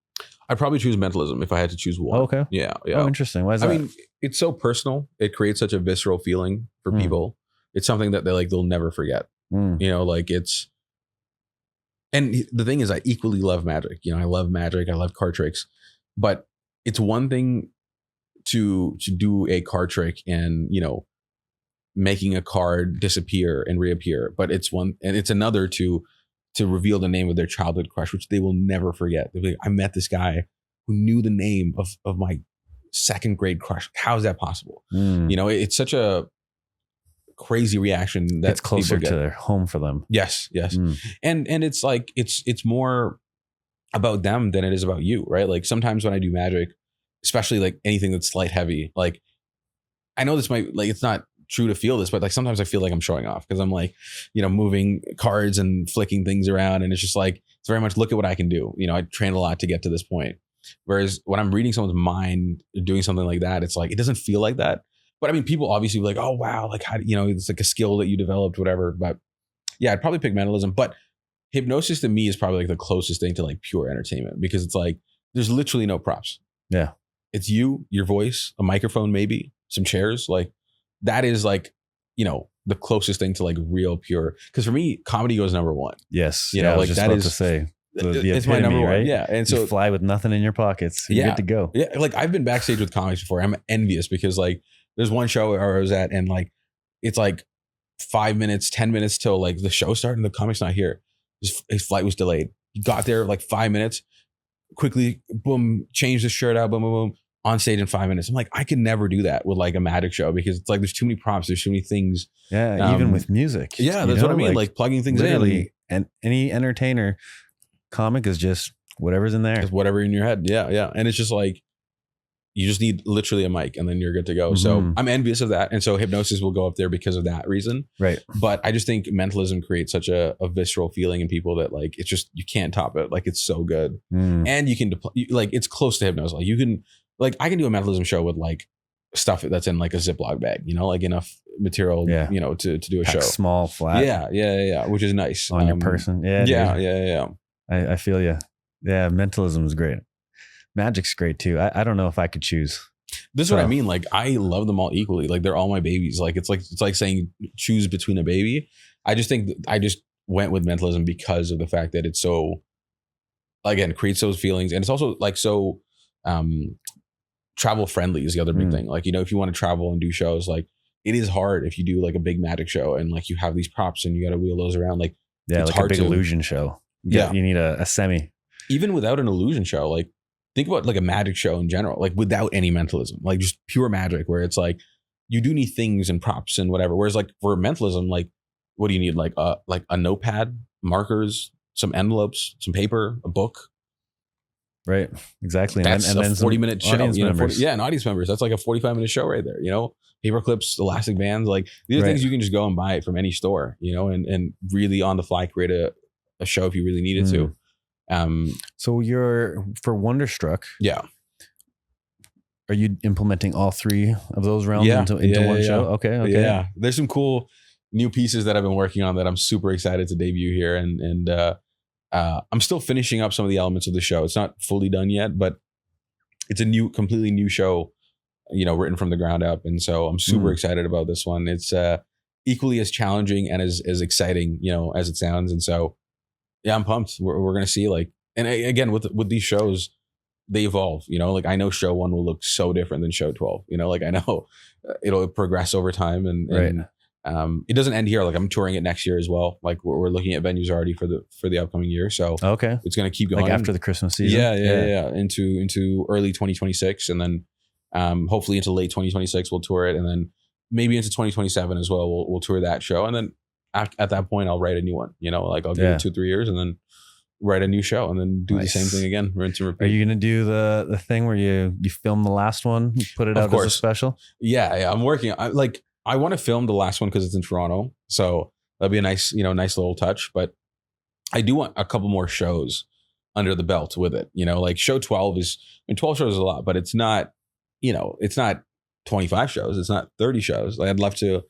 I'd probably choose mentalism if I had to choose one. Oh, okay. Yeah. Oh, interesting. Why is that? I mean, it's so personal. It creates such a visceral feeling for people. It's something that they'll never forget. It's, and the thing is, I equally love magic. I love magic. I love card tricks, but it's one thing to do a card trick and, making a card disappear and reappear, but it's another to reveal the name of their childhood crush, which they will never forget. They'll be like, I met this guy who knew the name of my second grade crush. How is that possible? It's such a crazy reaction that it's closer to their home for them. Yes. And it's like, it's more about them than it is about you, right? Like sometimes when I do magic, especially like anything that's sleight heavy, like I know this might, like, it's not true to feel this, but like sometimes I feel like I'm showing off because I'm like, moving cards and flicking things around, and it's just like, it's very much look at what I can do. I trained a lot to get to this point. Whereas when I'm reading someone's mind, doing something like that, it's like, it doesn't feel like that. But I mean, people obviously be like, oh wow, like how it's like a skill that you developed, whatever. But yeah, I'd probably pick mentalism. But hypnosis to me is probably like the closest thing to like pure entertainment, because it's like there's literally no props. Yeah, it's you, your voice, a microphone, maybe some chairs. Like that is like, the closest thing to like real pure. Because for me, comedy goes number one. Yes, I was just about to say. It's my number one, right? Yeah, and so you fly with nothing in your pockets. You're good to go. Yeah, like I've been backstage with comics before. I'm envious because like there's one show where I was at, and like it's like 5 minutes, 10 minutes till like the show started, and the comic's not here. His flight was delayed. He got there like 5 minutes, quickly, boom, changed his shirt out, boom, boom, boom, on stage in 5 minutes. I'm like, I could never do that with like a magic show, because it's like there's too many prompts, there's too many things. Yeah, even with music. Yeah, that's what I mean. Like plugging things in. And any entertainer, comic is just whatever's in there. It's whatever in your head. Yeah. And it's just like, you just need literally a mic and then you're good to go. So I'm envious of that. And so hypnosis will go up there because of that reason. Right. But I just think mentalism creates such a visceral feeling in people that like, it's just, you can't top it. Like it's so good. And you can, like, it's close to hypnosis. Like you can, like I can do a mentalism show with like stuff that's in like a Ziploc bag, like enough material, to do a show. Small, flat. Yeah. Which is nice. On your person. Yeah. I feel you. Yeah. Mentalism is great. Magic's great too. I don't know if I could choose. This is what I mean. Like I love them all equally. Like they're all my babies. Like it's like saying choose between a baby. I just think I just went with mentalism because of the fact that it's so, again, creates those feelings, and it's also like so travel friendly is the other big thing. Like if you want to travel and do shows, like it is hard if you do like a big magic show and like you have these props and you got to wheel those around. Like it's like hard a big illusion show. You need a semi. Even without an illusion show, like think about like a magic show in general, like without any mentalism, like just pure magic, where it's like you do need things and props and whatever. Whereas like for mentalism, like what do you need? Like a notepad, markers, some envelopes, some paper, a book. Right. Exactly. That's and a then 40-minute show. Members. And audience members. That's like a 45-minute show right there. Paper clips, elastic bands, like these are things you can just go and buy from any store, and really on the fly create a show if you really needed to. So you're for Wonderstruck. Yeah. Are you implementing all three of those realms into one show? Okay. Yeah. There's some cool new pieces that I've been working on that I'm super excited to debut here. And I'm still finishing up some of the elements of the show. It's not fully done yet, but it's a completely new show, written from the ground up. And so I'm super excited about this one. It's equally as challenging and as exciting, as it sounds. And so, yeah, I'm pumped. We're going to see and again, with these shows, they evolve, like I know show 1 will look so different than show 12, I know it'll progress over time and it doesn't end here. Like I'm touring it next year as well. Like we're looking at venues already for the upcoming year. So okay, it's going to keep going like after the Christmas season. Yeah. Into early 2026. And then hopefully into late 2026, we'll tour it. And then maybe into 2027 as well. We'll tour that show. And then at that point, I'll write a new one, like I'll give it 2-3 years and then write a new show and then do the same thing again. Rinse and repeat. Are you going to do the thing where you film the last one, you put it out as a special? Yeah. I'm working. I want to film the last one because it's in Toronto. So that'd be a nice little touch. But I do want a couple more shows under the belt with it. Like show 12 is, 12 shows is a lot, but it's not, it's not 25 shows. It's not 30 shows. Like I'd love to,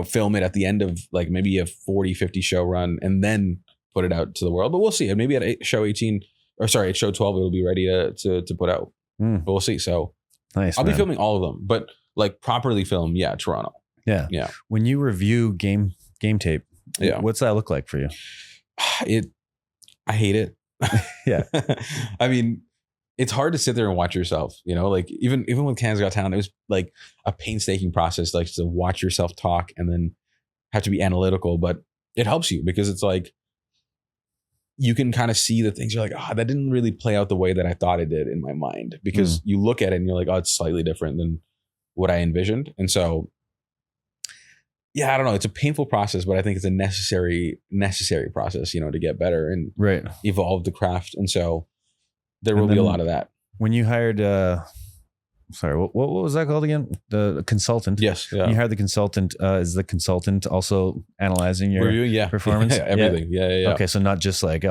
film it at the end of like maybe a 40, 50 show run and then put it out to the world. But we'll see. And maybe at show 12, it'll be ready to put out. But we'll see. So nice. I'll be filming all of them, but like properly film. Yeah. Toronto. Yeah. Yeah. When you review game tape, what's that look like for you? I hate it. Yeah. I mean, it's hard to sit there and watch yourself, like even with Canada's Got Talent, it was like a painstaking process, like to watch yourself talk and then have to be analytical, but it helps you because it's like, you can kind of see the things you're like, that didn't really play out the way that I thought it did in my mind, because you look at it and you're like, it's slightly different than what I envisioned. And so, yeah, I don't know. It's a painful process, but I think it's a necessary process, to get better and evolve the craft. And so there will be a lot of that. When you hired, what was that called again? The consultant. Yes. Yeah. When you hired the consultant, is the consultant also analyzing your performance? Everything. Yeah. Okay. So not just like,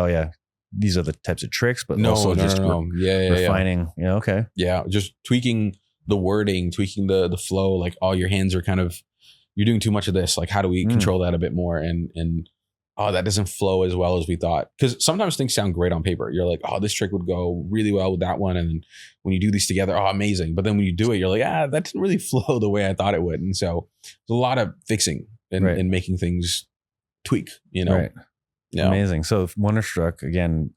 these are the types of tricks, but also just refining. Yeah. Okay. Yeah. Just tweaking the wording, tweaking the flow, like your hands are kind of, you're doing too much of this. Like, how do we control that a bit more? And that doesn't flow as well as we thought. Because sometimes things sound great on paper. You're like, this trick would go really well with that one. And then when you do these together, amazing. But then when you do it, you're like, that didn't really flow the way I thought it would. And so there's a lot of fixing and making things tweak, Right. Yeah. Amazing. So Wonderstruck, again,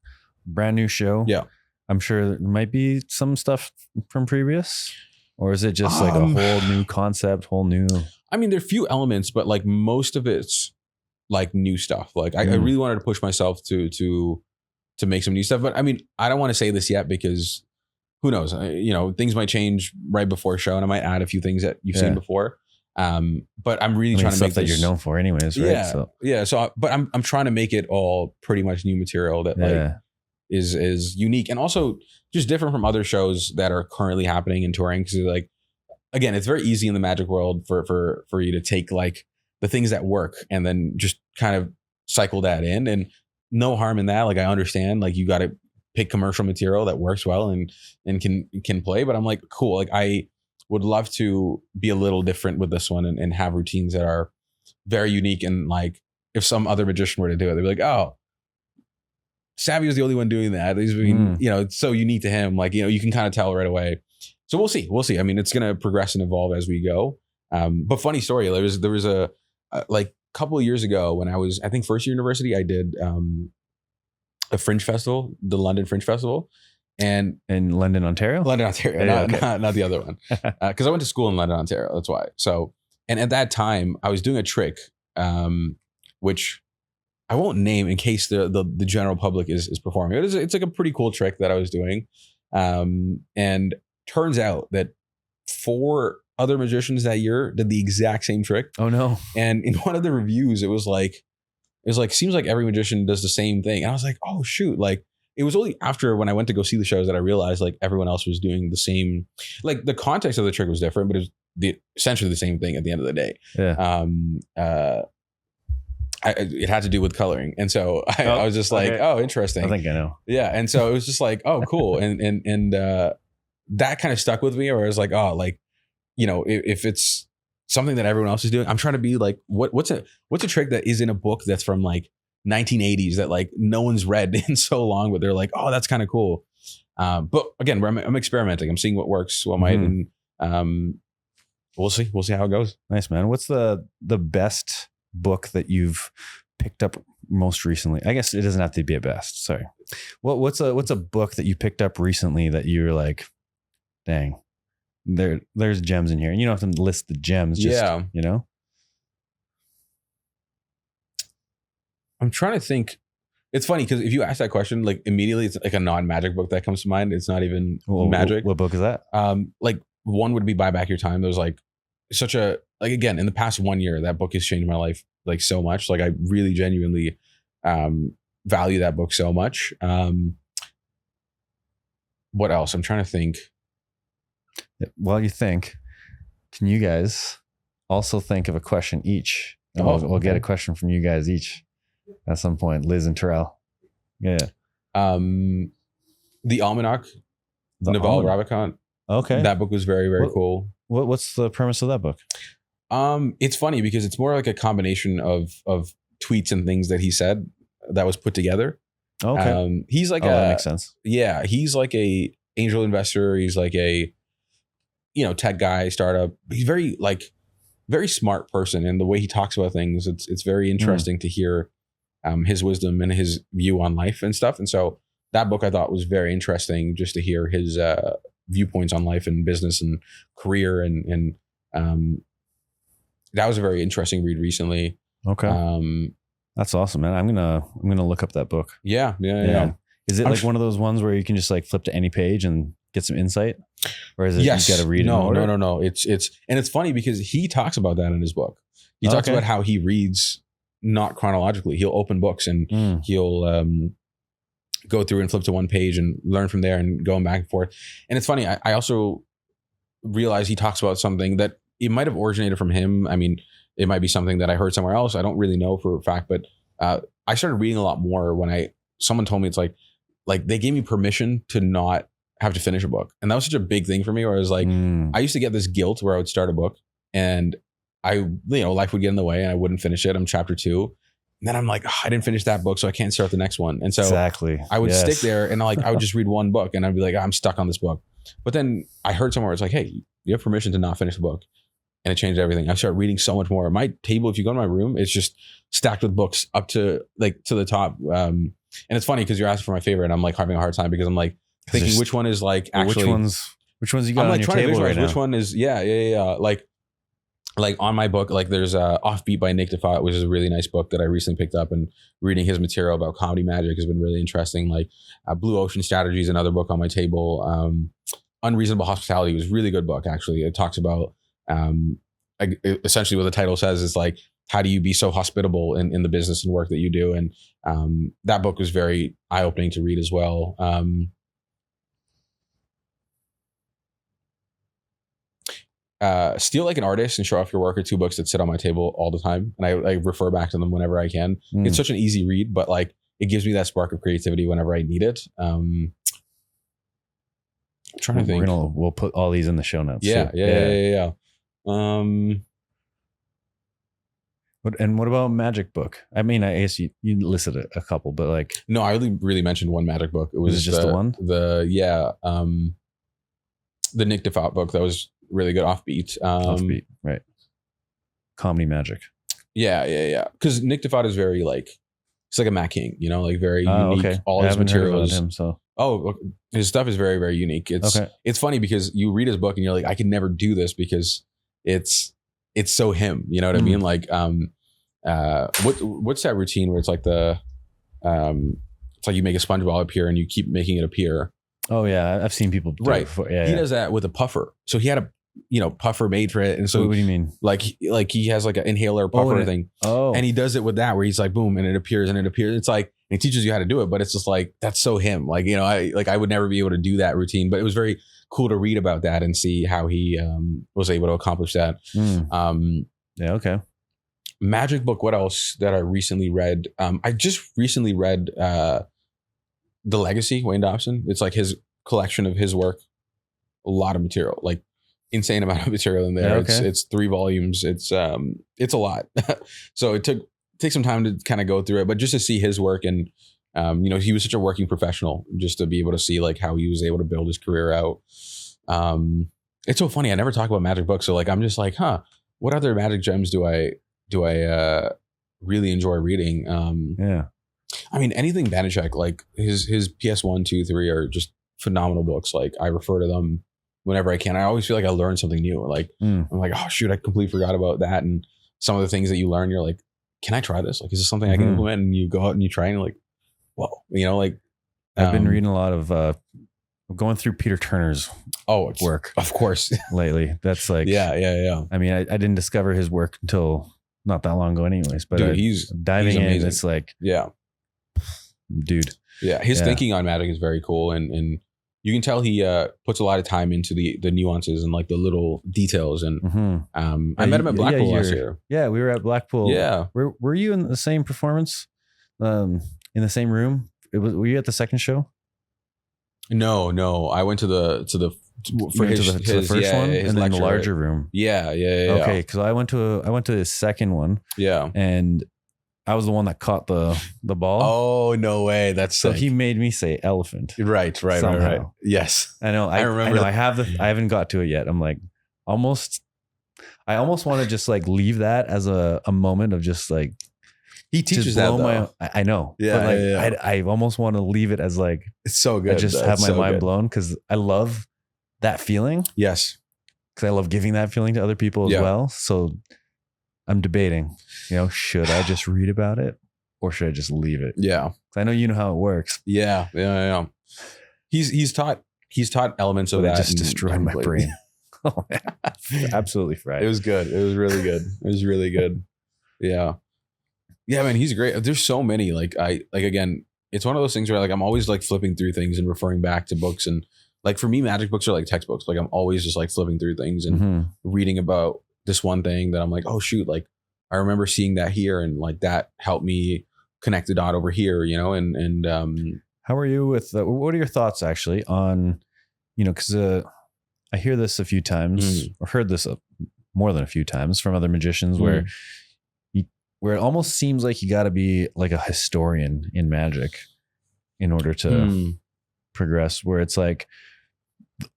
brand new show. Yeah. I'm sure there might be some stuff from previous, or is it just like a whole new concept, whole new? I mean, there are a few elements, but like most of it's like new stuff. Like I really wanted to push myself to make some new stuff, but I mean, I don't want to say this yet because who knows, things might change right before a show and I might add a few things that you've seen before. But I'm really trying to make that you're known for anyways, right? But I'm trying to make it all pretty much new material that is unique and also just different from other shows that are currently happening and touring. Because like, again, it's very easy in the magic world for you to take like the things that work and then just kind of cycle that in, and no harm in that. Like, I understand, like, you got to pick commercial material that works well and can play. But I'm like, cool. Like, I would love to be a little different with this one and have routines that are very unique. And like, if some other magician were to do it, they'd be like, Savio's the only one doing that. He's been, it's so unique to him. Like, you can kind of tell right away. So we'll see. I mean, it's going to progress and evolve as we go. But funny story, there was a like a couple of years ago when I was, I think, first year university, I did a Fringe Festival, the London Fringe Festival. And in London, Ontario, not the other one. Because I went to school in London, Ontario. That's why. So, and at that time I was doing a trick, which I won't name in case the general public is performing. It's like a pretty cool trick that I was doing. And turns out that 4 other magicians that year did the exact same trick. Oh no. And in one of the reviews, it was like, seems like every magician does the same thing. And I was like, oh shoot. Like, it was only after when I went to go see the shows that I realized like everyone else was doing the same, like the context of the trick was different, but it was essentially the same thing at the end of the day. Yeah. It had to do with coloring. And so I was just like, oh, interesting. I think I know. Yeah. And so it was just like, oh, cool. And that kind of stuck with me, or I was like, oh, like, if it's something that everyone else is doing, I'm trying to be like, what's a trick that is in a book that's from like 1980s that like no one's read in so long, but they're like, oh, that's kind of cool. But again, I'm experimenting. I'm seeing what works, what might, and we'll see how it goes. Nice, man. What's the best book that you've picked up most recently? I guess it doesn't have to be a best. Sorry. What's a book that you picked up recently that you're like, dang, there's gems in here, and you don't have to list the gems. Just, I'm trying to think. It's funny because if you ask that question, like immediately it's like a non-magic book that comes to mind. It's not even magic. What book is that? Like one would be Buy Back Your Time. There's like such a, like, again, in the past 1 year, that book has changed my life like so much. Like, I really genuinely value that book so much. What else? I'm trying to think. While you think, can you guys also think of a question each? And we'll get a question from you guys each at some point. Liz and Terrell. Yeah. The Almanac, Naval Ravikant. Okay. That book was very, very cool. What's the premise of that book? It's funny because it's more like a combination of tweets and things that he said that was put together. Okay. He's like that makes sense. Yeah, he's like a angel investor. He's like a, tech guy, startup. He's very smart person, and the way he talks about things, it's very interesting to hear his wisdom and his view on life and stuff. And so that book I thought was very interesting, just to hear his viewpoints on life and business and career, and that was a very interesting read recently. Okay. That's awesome, man. I'm gonna look up that book. Yeah. Is it like one of those ones where you can just like flip to any page and get some insight, or is it you got to read it? No. It's funny because he talks about that in his book. He talks about how he reads not chronologically. He'll open books and he'll go through and flip to one page and learn from there and going back and forth. And it's funny. I also realize he talks about something that it might have originated from him. I mean, it might be something that I heard somewhere else. I don't really know for a fact, but I started reading a lot more when someone told me it's like they gave me permission to not have to finish a book. And that was such a big thing for me, where I was like, I used to get this guilt where I would start a book and life would get in the way and I wouldn't finish it. I'm chapter 2. And then I'm like, I didn't finish that book, so I can't start the next one. And so I would stick there and I would just read one book and I'd be like, I'm stuck on this book. But then I heard somewhere, it's like, hey, you have permission to not finish the book. And it changed everything. I started reading so much more. My table, if you go to my room, it's just stacked with books up to the top. And it's funny because you're asking for my favorite and I'm like having a hard time because I'm like thinking which one is like actually which ones you got on your table right now? Which one is like on my book, like there's Offbeat by Nick Default, which is a really nice book that I recently picked up, and reading his material about comedy magic has been really interesting. Like Blue Ocean Strategy is another book on my table. Unreasonable Hospitality was a really good book, actually. It talks about essentially what the title says is like, how do you be so hospitable in the business and work that you do? And that book was very eye-opening to read as well. Steal Like an Artist and Show Off Your Work are 2 books that sit on my table all the time, and I refer back to them whenever I can. It's such an easy read, but like it gives me that spark of creativity whenever I need it. I'm trying to think. We'll put all these in the show notes. Yeah. What about magic book? I mean, I guess you listed a couple, but like, no, I really mentioned one magic book. It was just the one. The Nick Default book that was really good. Offbeat, right? Comedy magic. Yeah. Because Nick Default is very like, it's like a Matt King, like very unique. Okay. All his materials. Him, so. His stuff is very, very unique. It's funny because you read his book and you're like, I could never do this because it's so him. You know what I mean? Like, what's that routine where it's like it's like you make a sponge ball appear and you keep making it appear. Oh yeah, I've seen people do it before. Yeah, he does that with a puffer. So he had a puffer made for it, and so what do you mean? Like he has like an inhaler puffer thing. And he does it with that where he's like boom, and it appears. It's like it teaches you how to do it, but it's just like that's so him. Like I would never be able to do that routine, but it was very cool to read about that and see how he was able to accomplish that. Yeah. Okay. Magic book. What else that I recently read? I just recently read The Legacy, Wayne Dobson. It's like his collection of his work. A lot of material, like insane amount of material in there. Yeah, okay. It's 3 volumes. It's a lot. So it take some time to kind of go through it, but just to see his work and he was such a working professional, just to be able to see like how he was able to build his career out. It's so funny. I never talk about magic books. So like, I'm just like, what other magic gems do I really enjoy reading? Yeah. I mean, anything Banachek, like his PS1, 2, 3 are just phenomenal books. Like I refer to them whenever I can. I always feel like I learn something new. Like I'm like, oh shoot, I completely forgot about that. And some of the things that you learn, you're like, can I try this? Like, is this something I can implement? And you go out and you try and you're like, whoa, like I've been reading a lot of going through Peter Turner's work, of course, lately. That's like, yeah. I mean, I didn't discover his work until not that long ago anyways, but dude, he's diving in. It's like, dude. Yeah. His thinking on magic is very cool. And you can tell he puts a lot of time into the nuances and like the little details. And I met him at Blackpool last year. Yeah, we were at Blackpool. Yeah. Were you in the same performance, in the same room Were you at the second show? No. I went to the first one, and then the larger room. Yeah. Okay, because I went to his second one. Yeah, and I was the one that caught the ball. Oh, no way! That's so sick. he made me say elephant. Right. Yes, I know. I remember. I haven't got to it yet. I'm like almost. I almost want to just like leave that as a moment of just like. He teaches that though. I know. Yeah, but like, I almost want to leave it as like it's so good. I just have my mind blown because I love that feeling. Yes, because I love giving that feeling to other people as well. So I'm debating. Should I just read about it or should I just leave it? Yeah, because I know you know how it works. Yeah. He's taught elements of that. Just destroyed my brain. Oh, man. Absolutely fried. It was good. It was really good. Yeah. Yeah, man, he's great. There's so many. Again, it's one of those things where like I'm always like flipping through things and referring back to books, and like for me, magic books are like textbooks. Like I'm always just like flipping through things and reading about this one thing that I'm like, oh shoot, like I remember seeing that here, and like that helped me connect the dot over here, and how are you with what are your thoughts actually on, because I hear this a few times, or heard this more than a few times from other magicians where it almost seems like you got to be like a historian in magic in order to progress, where it's like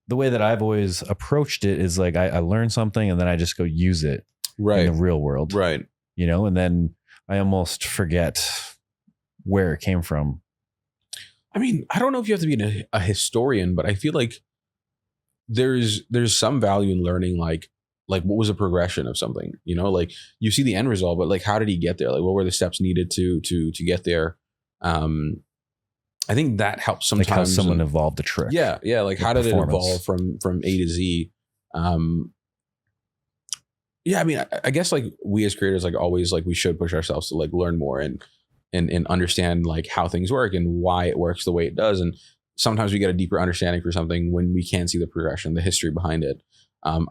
the way that I've always approached it is like I learn something and then I just go use it in the real world. Right. And then I almost forget where it came from. I mean, I don't know if you have to be a historian, but I feel like there's some value in learning like what was the progression of something, like you see the end result, but like, how did he get there? Like, what were the steps needed to get there? I think that helps sometimes. Like how someone evolved the trick. Yeah. Yeah. Like how did it evolve from A to Z? Yeah. I mean, I guess like we as creators, like always, like we should push ourselves to like learn more and understand like how things work and why it works the way it does. And sometimes we get a deeper understanding for something when we can see the progression, the history behind it.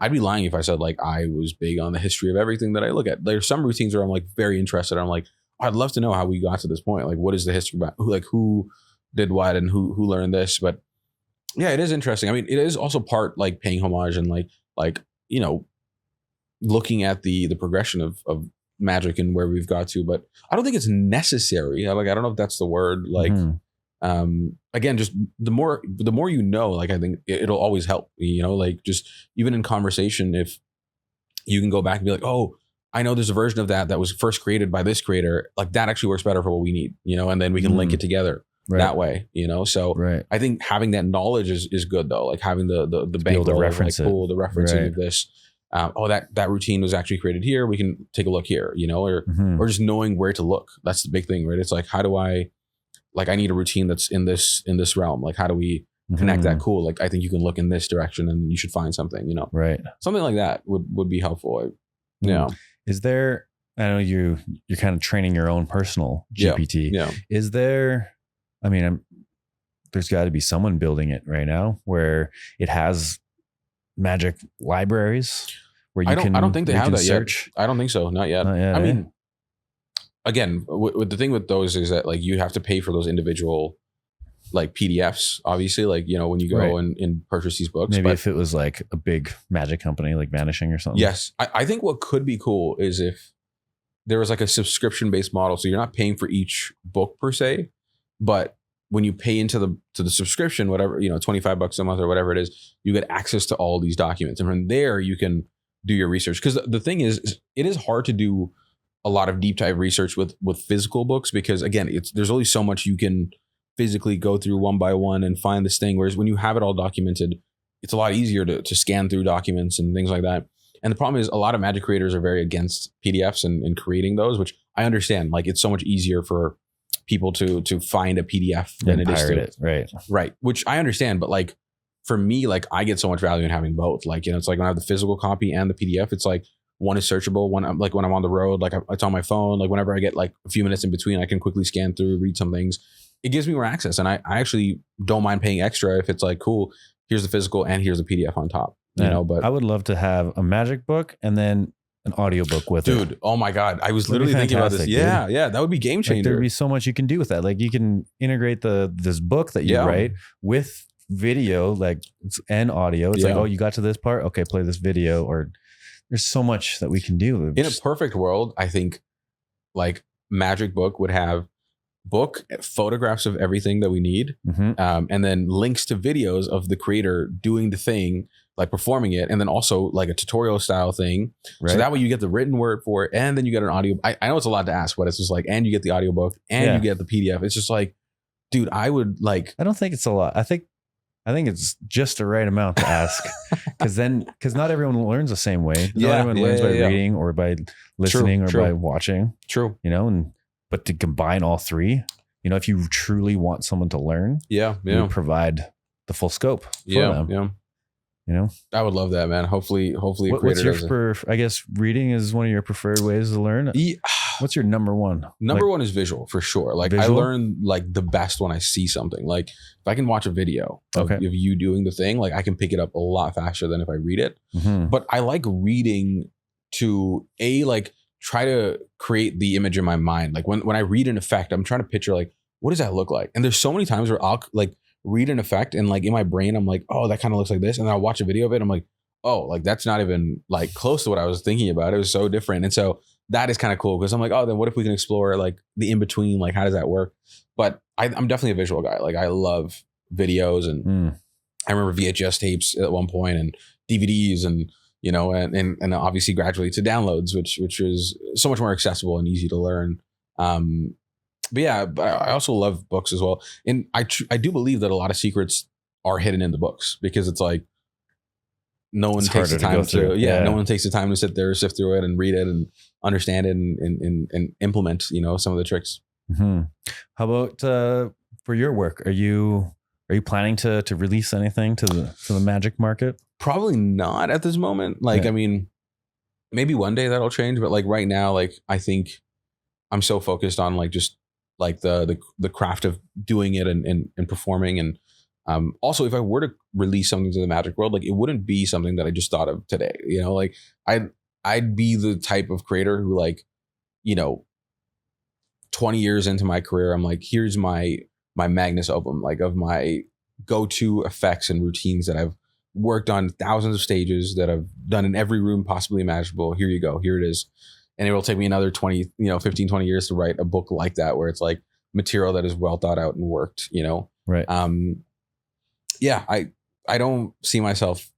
I'd be lying if I said like I was big on the history of everything that I look at. There's some routines where I'm like very interested. I'm like, I'd love to know how we got to this point. Like, what is the history about who did what and who learned this? But yeah, it is interesting. I mean, it is also part like paying homage and like looking at the progression of magic and where we've got to. But I don't think it's necessary. I don't know if that's the word. Like. Again, just the more like I think it'll always help, like just even in conversation, if you can go back and be like, oh, I know there's a version of that was first created by this creator, like that actually works better for what we need, and then we can link it together that way, so I think having that knowledge is good though, like having the bank to reference the referencing of this. That routine was actually created here. We can take a look here, or just knowing where to look. That's the big thing, right? It's like, how do I need a routine that's in this realm. Like, how do we connect that? Cool. Like, I think you can look in this direction and you should find something, right. Something like that would be helpful. Is there, I know you're kind of training your own personal GPT. Yeah. Is there, I mean, there's got to be someone building it right now where it has magic libraries where you I don't think they have that search. Yet. I don't think so. Not yet. I mean, again, with the thing with those is that like you have to pay for those individual like PDFs, obviously, like, when you go and purchase these books. Maybe if it was like a big magic company like Vanishing or something. Yes. I think what could be cool is if there was like a subscription based model. So you're not paying for each book per se, but when you pay into the subscription, whatever, $25 a month or whatever it is, you get access to all these documents. And from there you can do your research. Because the thing is, it is hard to do a lot of deep dive research with physical books, because again, there's only so much you can physically go through one by one and find this thing. Whereas when you have it all documented, it's a lot easier to scan through documents and things like that. And the problem is a lot of magic creators are very against PDFs and creating those, which I understand. Like, it's so much easier for people to find a PDF than it is to it. Right. Which I understand. But like, for me, like I get so much value in having both. Like, it's like when I have the physical copy and the PDF, it's like, one is searchable. One, like when I'm on the road, like it's on my phone. Like whenever I get like a few minutes in between, I can quickly scan through, read some things. It gives me more access, and I actually don't mind paying extra if it's like, cool, here's the physical and here's the PDF on top. But I would love to have a magic book and then an audiobook with it. Dude, oh my God. I was literally thinking about this. Yeah, dude. Yeah. That would be game changer. Like, there'd be so much you can do with that. Like you can integrate this book that you write with video, like and audio. It's like, oh, you got to this part. Okay, play this video. Or there's so much that we can do. In a perfect world, I think like Magic Book would have photographs of everything that we need, and then links to videos of the creator doing the thing, like performing it, and then also like a tutorial style thing. Right. So that way you get the written word for it, and then you get an audio. I know it's a lot to ask, but it's just like, and you get the audiobook, and you get the PDF. It's just like, dude, I would like. I don't think it's a lot. I think it's just the right amount to ask, because not everyone learns the same way. Not everyone learns by reading or by listening or by watching. True. You know, but to combine all three, you know, if you truly want someone to learn, you provide the full scope for them. Yeah. You know, I would love that, man. Hopefully, what's your I guess reading is one of your preferred ways to learn. What's your number one? Number one is visual for sure. Like visual? I learn like the best when I see something. Like if I can watch a video of you doing the thing, like I can pick it up a lot faster than if I read it. But I like reading to like try to create the image in my mind. Like when I read an effect, I'm trying to picture like, what does that look like? And there's so many times where I'll like read an effect and like in my brain, I'm like, oh, that kind of looks like this. And then I'll watch a video of it. I'm like, oh, like that's not even like close to what I was thinking about. It was so different. And so that is kind of cool because I'm like, oh, then what if we can explore like the in between? Like, how does that work? But I'm definitely a visual guy. Like I love videos, and I remember VHS tapes at one point and DVDs, and you know, and obviously gradually to downloads, which is so much more accessible and easy to learn. But yeah, I also love books as well. And I do believe that a lot of secrets are hidden in the books, because it's like no one takes the time no one takes the time to sit there, sift through it and read it and understand it and implement, you know, some of the tricks. How about for your work? Are you planning to release anything to the magic market? Probably not at this moment. Like, I mean, maybe one day that'll change, but like right now, like I think I'm so focused on like just like the craft of doing it and performing. And also, if I were to release something to the magic world, like it wouldn't be something that I just thought of today. You know, like I'd be the type of creator who, like, you know, 20 years into my career, I'm like, here's my magnus opus, like of my go-to effects and routines that I've worked on thousands of stages, that I've done in every room possibly imaginable. Here you go. Here it is. And it will take me another 20, 15, 20 years to write a book like that, where it's like material that is well thought out and worked, you know? Right. Yeah, I don't see myself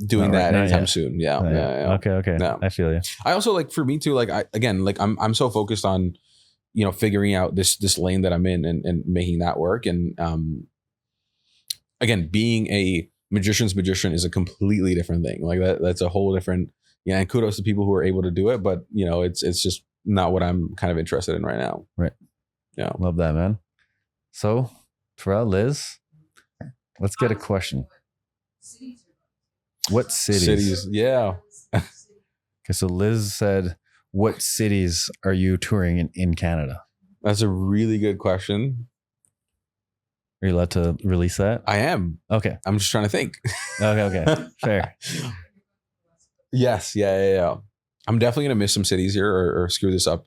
doing that anytime soon. Yeah. Okay. No. I feel you. I also, like, for me too, like I'm so focused on, you know, figuring out this lane that I'm in and making that work. And again, being a magician's magician is a completely different thing. Like that's a whole different, and kudos to people who are able to do it, but you know, it's just not what I'm kind of interested in right now. Right. Yeah. Love that, man. So for Liz, let's get a question. What cities? Yeah. Okay. So Liz said, what cities are you touring in Canada? That's a really good question. Are you allowed to release that? I am. Okay. I'm just trying to think. Okay. Fair. Yes. Yeah. I'm definitely going to miss some cities here or screw this up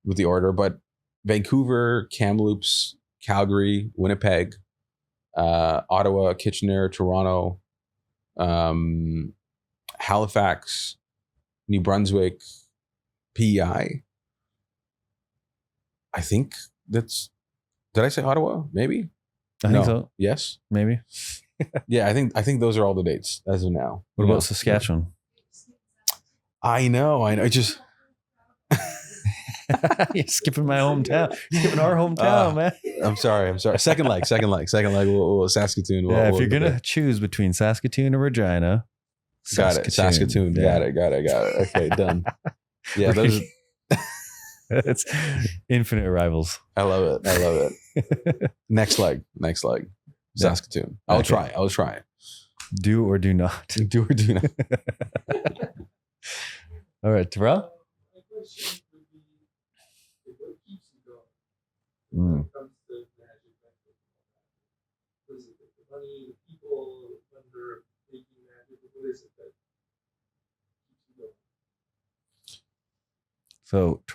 with the order, but Vancouver, Kamloops, Calgary, Winnipeg, Ottawa, Kitchener, Toronto, Halifax, New Brunswick, PEI. I think that's, did I say Ottawa? Maybe. I think so. Yes. Maybe. Yeah, I think those are all the dates as of now. What about Saskatchewan? I know. I just you're skipping my hometown. You're skipping our hometown, man. I'm sorry. Second leg. We'll Saskatoon. If you're gonna choose between Saskatoon or Regina, Saskatoon. Yeah. Got it. Okay, done. Yeah, those. It's infinite rivals. I love it. Next leg. Saskatoon. I'll try. Do or do not. Do or do not. All right, Terrell.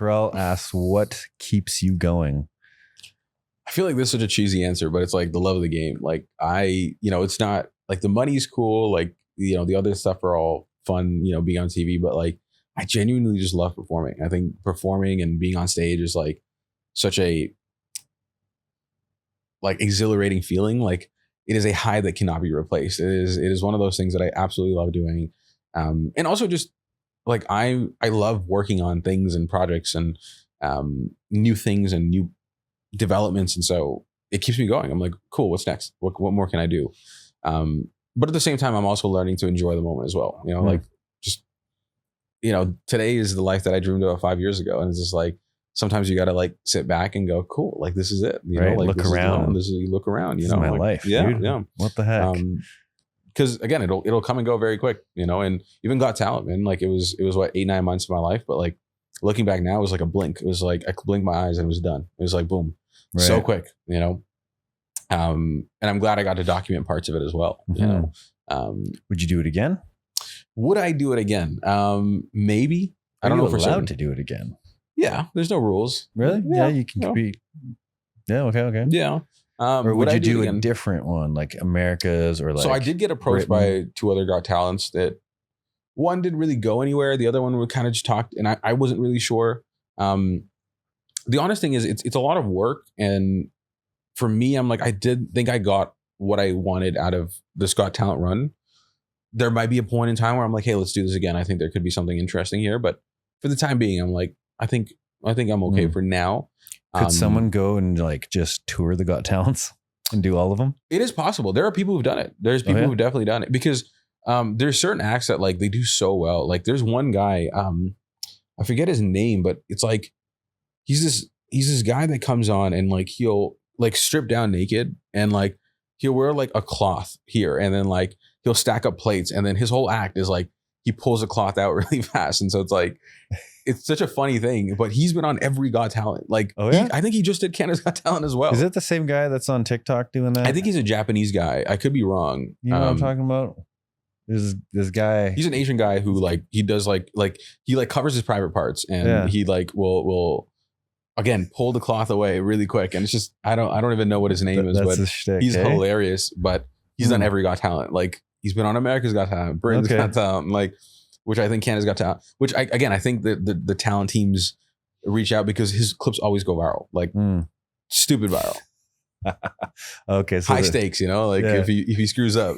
Terrell asks, what keeps you going? I feel like this is such a cheesy answer, but it's like the love of the game. Like it's not like the money's cool. Like, the other stuff are all fun, being on TV, but like, I genuinely just love performing. I think performing and being on stage is like such a like exhilarating feeling. Like it is a high that cannot be replaced. It is one of those things that I absolutely love doing. And also just like, I love working on things and projects and new things and new developments. And so it keeps me going. I'm like, cool, what's next? What more can I do? But at the same time, I'm also learning to enjoy the moment as well. Like just, today is the life that I dreamed about 5 years ago. And it's just like, sometimes you got to like sit back and go, cool, like this is it. Like look around. You look around, this is my life. Yeah. Dude. Yeah. What the heck? Because again, it'll come and go very quick, and even Got Talent, man, like it was what 8-9 months of my life. But like looking back now, it was like a blink. It was like I could blink my eyes and it was done. It was like, boom, so quick, and I'm glad I got to document parts of it as well. Would you do it again? Would I do it again? Maybe. I don't know for certain. Allowed to do it again? Yeah, there's no rules. Really? Yeah, you can compete. Yeah. Okay. Yeah. Or would you do a different one, like America's or like? So I did get approached by 2 other Got Talents that one didn't really go anywhere. The other one we kind of just talked, and I wasn't really sure. The honest thing is, it's a lot of work, and for me, I'm like, I did think I got what I wanted out of this Got Talent run. There might be a point in time where I'm like, hey, let's do this again. I think there could be something interesting here, but for the time being, I'm like, I think I'm okay for now. Could someone go and like just tour the Got Talents and do all of them? It is possible. There are people who've done it. There's people who've definitely done it because there's certain acts that like they do so well. Like there's one guy, I forget his name, but it's like he's this guy that comes on and like he'll like strip down naked and like he'll wear like a cloth here and then like he'll stack up plates and then his whole act is like he pulls the cloth out really fast. And so it's like it's such a funny thing, but he's been on every Got Talent. Like, I think he just did Canada's Got Talent as well. Is it the same guy that's on TikTok doing that? I think he's a Japanese guy. I could be wrong. You know what I'm talking about? This guy. He's an Asian guy who like he does like he like covers his private parts and he like will again pull the cloth away really quick. And it's just I don't even know what his name is, but he's hilarious. But he's done every Got Talent. Like he's been on America's Got Talent, Britain's Got Talent, like. Which I think Canada's Got Talent. Which I think the talent teams reach out because his clips always go viral, like stupid viral. Okay, so high stakes, like if he screws up,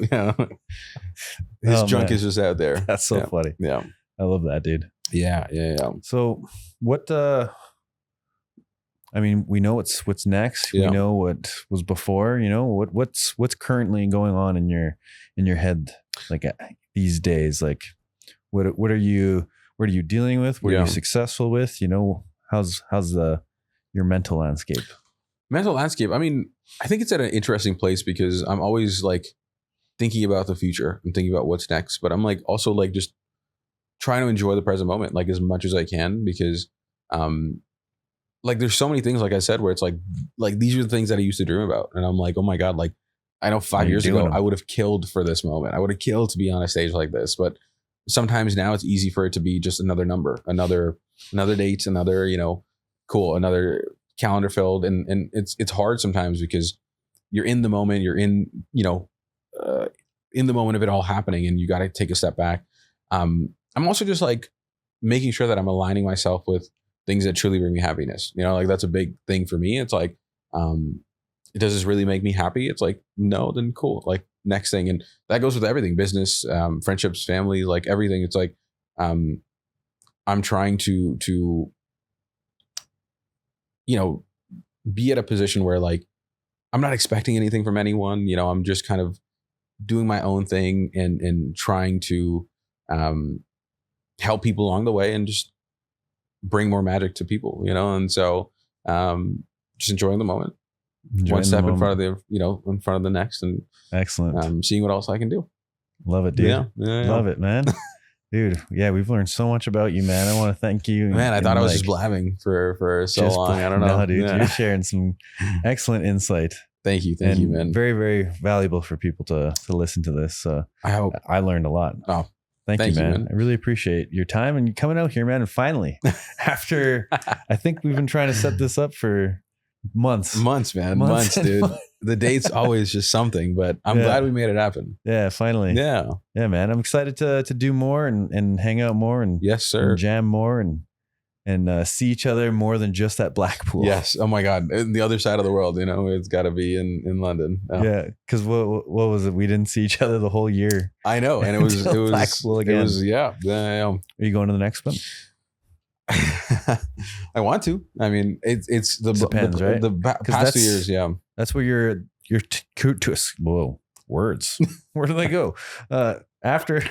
his junk is just out there. That's so funny. Yeah, I love that, dude. Yeah. So what? I mean, we know what's next. We know what was before. What's currently going on in your head, like these days, like. What are you dealing with? What are you successful with? How's your mental landscape? Mental landscape. I mean, I think it's at an interesting place because I'm always like thinking about the future. I'm thinking about what's next, but I'm like also like just trying to enjoy the present moment like as much as I can because like there's so many things like I said where it's like these are the things that I used to dream about, and I'm like, oh my god, like I know 5 years ago I would have killed for this moment. I would have killed to be on a stage like this, but sometimes now it's easy for it to be just another number, another date, another, cool, another calendar filled. And it's hard sometimes because you're in the moment, you're in the moment of it all happening and you got to take a step back. I'm also just like making sure that I'm aligning myself with things that truly bring me happiness. Like that's a big thing for me. It's like, does this really make me happy? It's like, no, then cool. Like, next thing. And that goes with everything, business, friendships, family, like everything. It's like, I'm trying to, be at a position where like, I'm not expecting anything from anyone, I'm just kind of doing my own thing and trying to, help people along the way and just bring more magic to people, And so, just enjoying the moment. One step in front of in front of the next, and excellent. Seeing what else I can do. Love it, dude. Yeah. Love it, man. Dude, yeah, we've learned so much about you, man. I want to thank you. Man, I thought I was just blabbing for so long. I don't know. No, dude, you're sharing some excellent insight. Thank you, man. Very, very valuable for people to listen to this. I hope I learned a lot. Oh, Thank you, man. I really appreciate your time and you coming out here, man. And finally, after I think we've been trying to set this up for months, man, months, dude. The date's always just something, but I'm glad we made it happen. Yeah, finally. Yeah, man. I'm excited to do more and hang out more and yes, sir, and jam more and see each other more than just at Blackpool. Yes. Oh my God. The other side of the world, you know, it's got to be in London. Oh. Yeah. Because what was it? We didn't see each other the whole year. I know, and it was Blackpool again. It was yeah. Are you going to the next one? I want to. I mean, it's depends, right? The past 2 years, yeah. That's where your whoa, words. Where do they go? After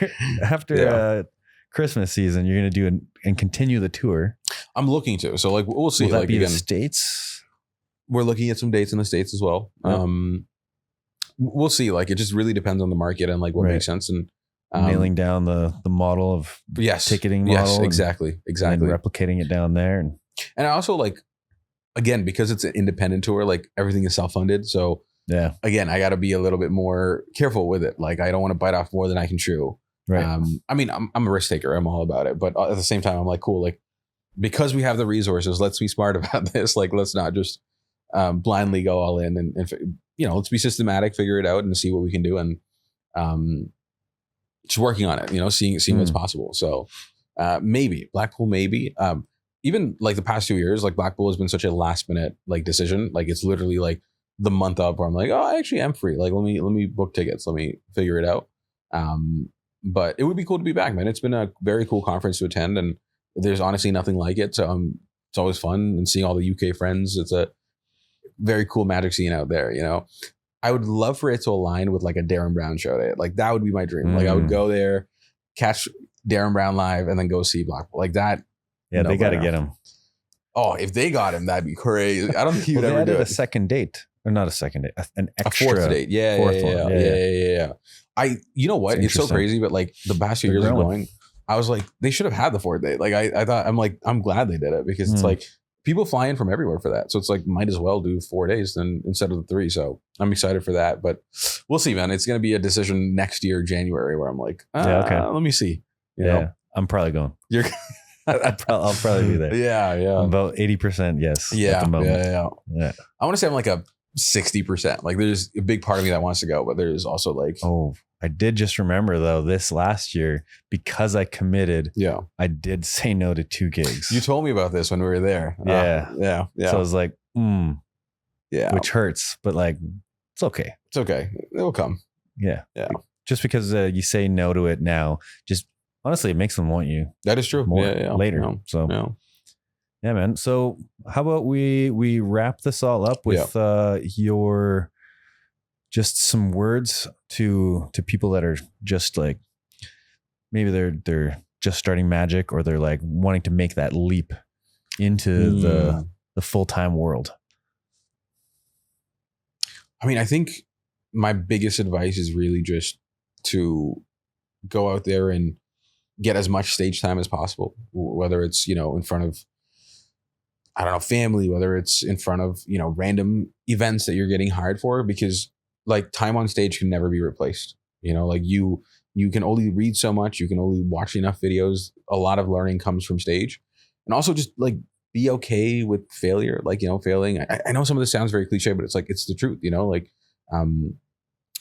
Christmas season, you're going to do and continue the tour. I'm looking to. So like we'll see. Will that like be again, the States? We're looking at some dates in the States as well. Oh. We'll see. Like it just really depends on the market and like what makes sense and nailing down the model of ticketing model. Yes, exactly. And replicating it down there. And I also like, again, because it's an independent tour, like everything is self-funded. So yeah, again, I got to be a little bit more careful with it. Like I don't want to bite off more than I can chew. Right. I mean, I'm a risk taker. I'm all about it. But at the same time, I'm like, cool. Like because we have the resources, let's be smart about this. Like, let's not just blindly go all in and you know, let's be systematic, figure it out and see what we can do. And just working on it, you know, seeing what's possible. So maybe Blackpool, maybe even like the past 2 years, like Blackpool has been such a last minute like decision. Like it's literally like the month up where I'm like, oh, I actually am free. Like, let me book tickets. Let me figure it out. But it would be cool to be back, man. It's been a very cool conference to attend and there's honestly nothing like it. So it's always fun and seeing all the UK friends. It's a very cool magic scene out there, you know. I would love for it to align with like a Darren Brown show day. Like that would be my dream. Like I would go there, catch Darren Brown live and then go see Blackpool. Like that. Yeah, they got to get him. Oh, if they got him, that'd be crazy. I don't think he would ever do it. A second date. Or not a second date, an extra. A fourth date. Yeah. You know what? It's so crazy, but like the past few years of going, I was like, they should have had the fourth date. Like I thought, I'm glad they did it because it's like people fly in from everywhere for that. So it's like, might as well do 4 days then instead of the 3. So I'm excited for that, but we'll see, man. It's going to be a decision next year, January, where I'm like, let me see. You know? I'm probably going. I'll probably be there. Yeah. I'm about 80% yes. Yeah. At the moment. Yeah. I want to say I'm like a 60%. Like there's a big part of me that wants to go, but there's also like, I did just remember though, this last year, because I committed, I did say no to 2 gigs. You told me about this when we were there. Yeah. So I was like, which hurts, but like, it's okay. It's okay. It will come. Yeah. Just because you say no to it now, just honestly, it makes them want you. That is true. More later. Yeah, man. So how about we wrap this all up with your just some words to people that are just like maybe they're just starting magic or they're like wanting to make that leap into the full-time world. I mean, I think my biggest advice is really just to go out there and get as much stage time as possible, whether it's, you know, in front of, I don't know, family, whether it's in front of, you know, random events that you're getting hired for, because like time on stage can never be replaced. You know, like you can only read so much, you can only watch enough videos. A lot of learning comes from stage. And also just like be okay with failure, like, you know, failing. I know some of this sounds very cliche, but it's like, it's the truth, you know, like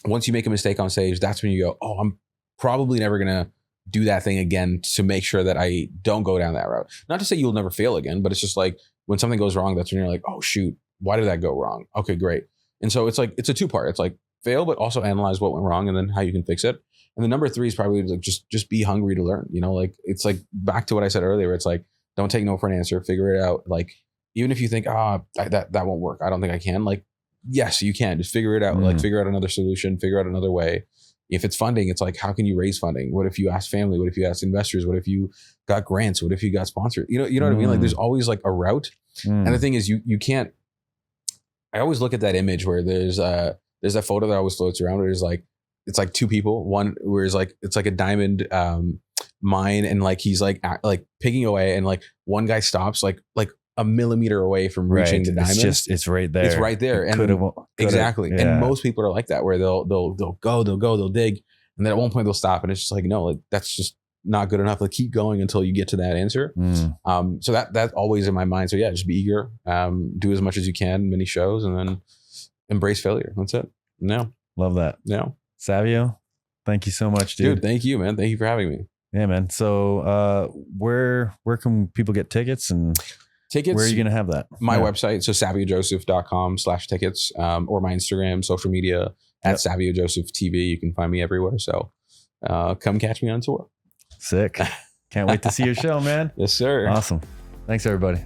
once you make a mistake on stage, that's when you go, oh, I'm probably never going to do that thing again to make sure that I don't go down that route. Not to say you'll never fail again, but it's just like when something goes wrong, that's when you're like, oh shoot, why did that go wrong? Okay, great. And so it's like, it's a 2-part. It's like fail, but also analyze what went wrong and then how you can fix it. And the number 3 is probably like, just be hungry to learn, you know, like it's like back to what I said earlier. It's like, don't take no for an answer, figure it out. Like, even if you think, that won't work, I don't think I can, like, yes, you can just figure it out. Like figure out another solution, figure out another way. If it's funding, it's like, how can you raise funding? What if you ask family? What if you ask investors? What if you got grants? What if you got sponsored? You know what I mean? Like there's always like a route. And the thing is you can't, I always look at that image where there's that photo that always floats around where there's like, it's like 2 people, one where it's like a diamond mine and like he's like picking away and like one guy stops like a millimeter away from reaching the diamond. It's right there. It's right there. And exactly. Yeah. And most people are like that where they'll dig. And then at one point they'll stop and it's just like, no, like that's just not good enough. Like keep going until you get to that answer. So that's always in my mind. So yeah, just be eager, do as much as you can, many shows, and then embrace failure. That's it. No. Love that. Yeah. Savio, thank you so much, dude. Thank you, man. Thank you for having me. Yeah, man. So where can people get tickets and tickets? Where are you going to have that? My website. So saviojoseph.com/tickets, or my Instagram, social media at Savio Joseph TV. You can find me everywhere. So come catch me on tour. Sick. Can't wait to see your show, man. Yes, sir. Awesome. Thanks, everybody.